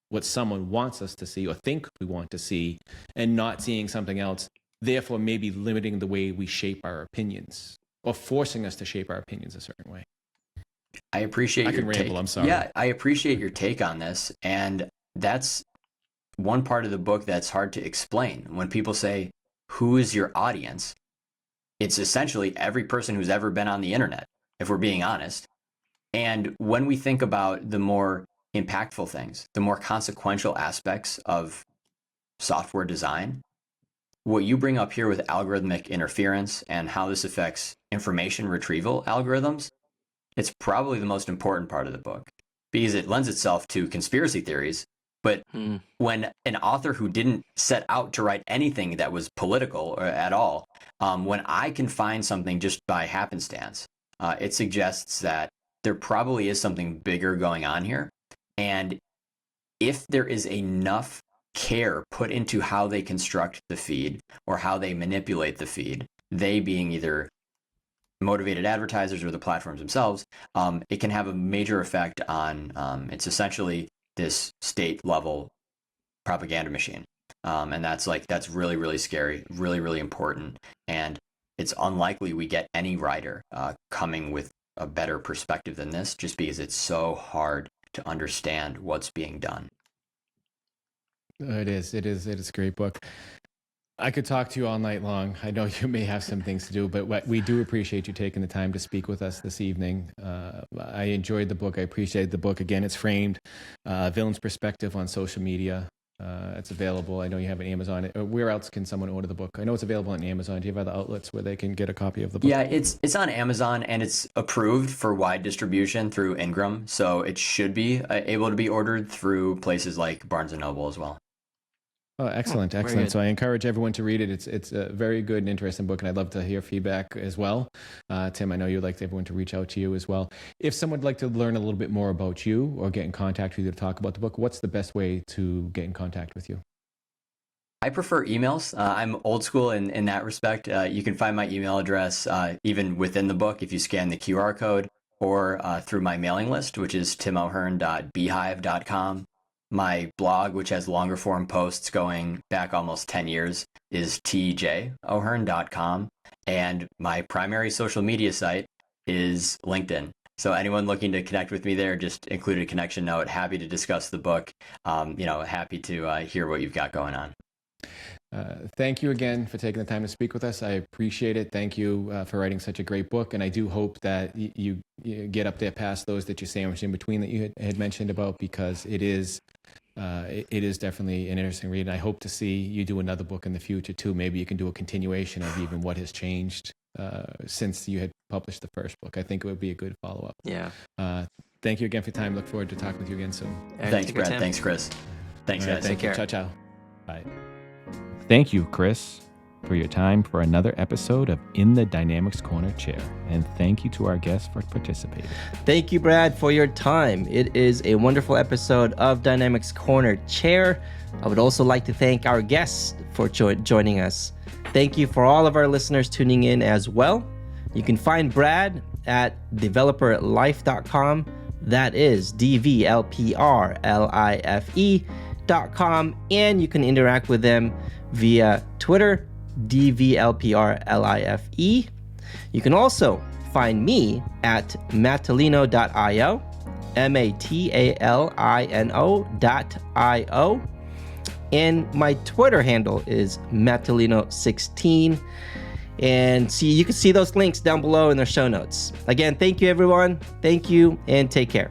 what someone wants us to see or think we want to see, and not seeing something else, therefore maybe limiting the way we shape our opinions or forcing us to shape our opinions a certain way. I appreciate your ramble, take. I'm sorry. Yeah, I appreciate your take on this. And that's one part of the book that's hard to explain. When people say, who is your audience? It's essentially every person who's ever been on the internet, if we're being honest. And when we think about the more impactful things, the more consequential aspects of software design, what you bring up here with algorithmic interference and how this affects information retrieval algorithms, it's probably the most important part of the book, because it lends itself to conspiracy theories. But when an author who didn't set out to write anything that was political or at all, when I can find something just by happenstance, it suggests that there probably is something bigger going on here. And if there is enough care put into how they construct the feed or how they manipulate the feed, they being either motivated advertisers or the platforms themselves, it can have a major effect on, it's essentially this state level propaganda machine. And that's really, really scary, really, really important. And it's unlikely we get any writer coming with a better perspective than this, just because it's so hard to understand what's being done. It is a great book. I could talk to you all night long. I know you may have some things to do, but we do appreciate you taking the time to speak with us this evening. I enjoyed the book. I appreciate the book. Again, it's framed, Villain's Perspective on Social Media. It's available. I know you have an Amazon. Where else can someone order the book? I know it's available on Amazon. Do you have other outlets where they can get a copy of the book? Yeah, it's on Amazon, and it's approved for wide distribution through Ingram. So it should be able to be ordered through places like Barnes & Noble as well. Oh, excellent. So I encourage everyone to read it. It's a very good and interesting book, and I'd love to hear feedback as well. Tim, I know you'd like everyone to reach out to you as well. If someone would like to learn a little bit more about you or get in contact with you to talk about the book, what's the best way to get in contact with you? I prefer emails. I'm old school in that respect. You can find my email address even within the book if you scan the QR code, or through my mailing list, which is timohern.beehive.com. My blog, which has longer form posts going back almost 10 years, is tjohern.com. And my primary social media site is LinkedIn. So anyone looking to connect with me there, just include a connection note. Happy to discuss the book. Happy to hear what you've got going on. Thank you again for taking the time to speak with us. I appreciate it. Thank you for writing such a great book. And I do hope that you get up there past those that you sandwiched in between that you had mentioned about, because it is definitely an interesting read. And I hope to see you do another book in the future too. Maybe you can do a continuation of even what has changed since you had published the first book. I think it would be a good follow-up. Yeah. Thank you again for your time. Look forward to talking with you again soon. Thanks, Brad. Thanks, Kris. Thanks, guys. Thank you. Take care. Ciao, ciao. Bye. Thank you, Kris, for your time for another episode of In the Dynamics Corner Chair. And thank you to our guests for participating. Thank you, Brad, for your time. It is a wonderful episode of Dynamics Corner Chair. I would also like to thank our guests for joining us. Thank you for all of our listeners tuning in as well. You can find Brad at developerlife.com. That is developerlife.com. unplugged.com, and you can interact with them via Twitter, DVLPRLIFE. You can also find me at matalino.io, matalino.io, and my Twitter handle is matalino16. And you can see those links down below in the show notes. Again, thank you, everyone. Thank you, and take care.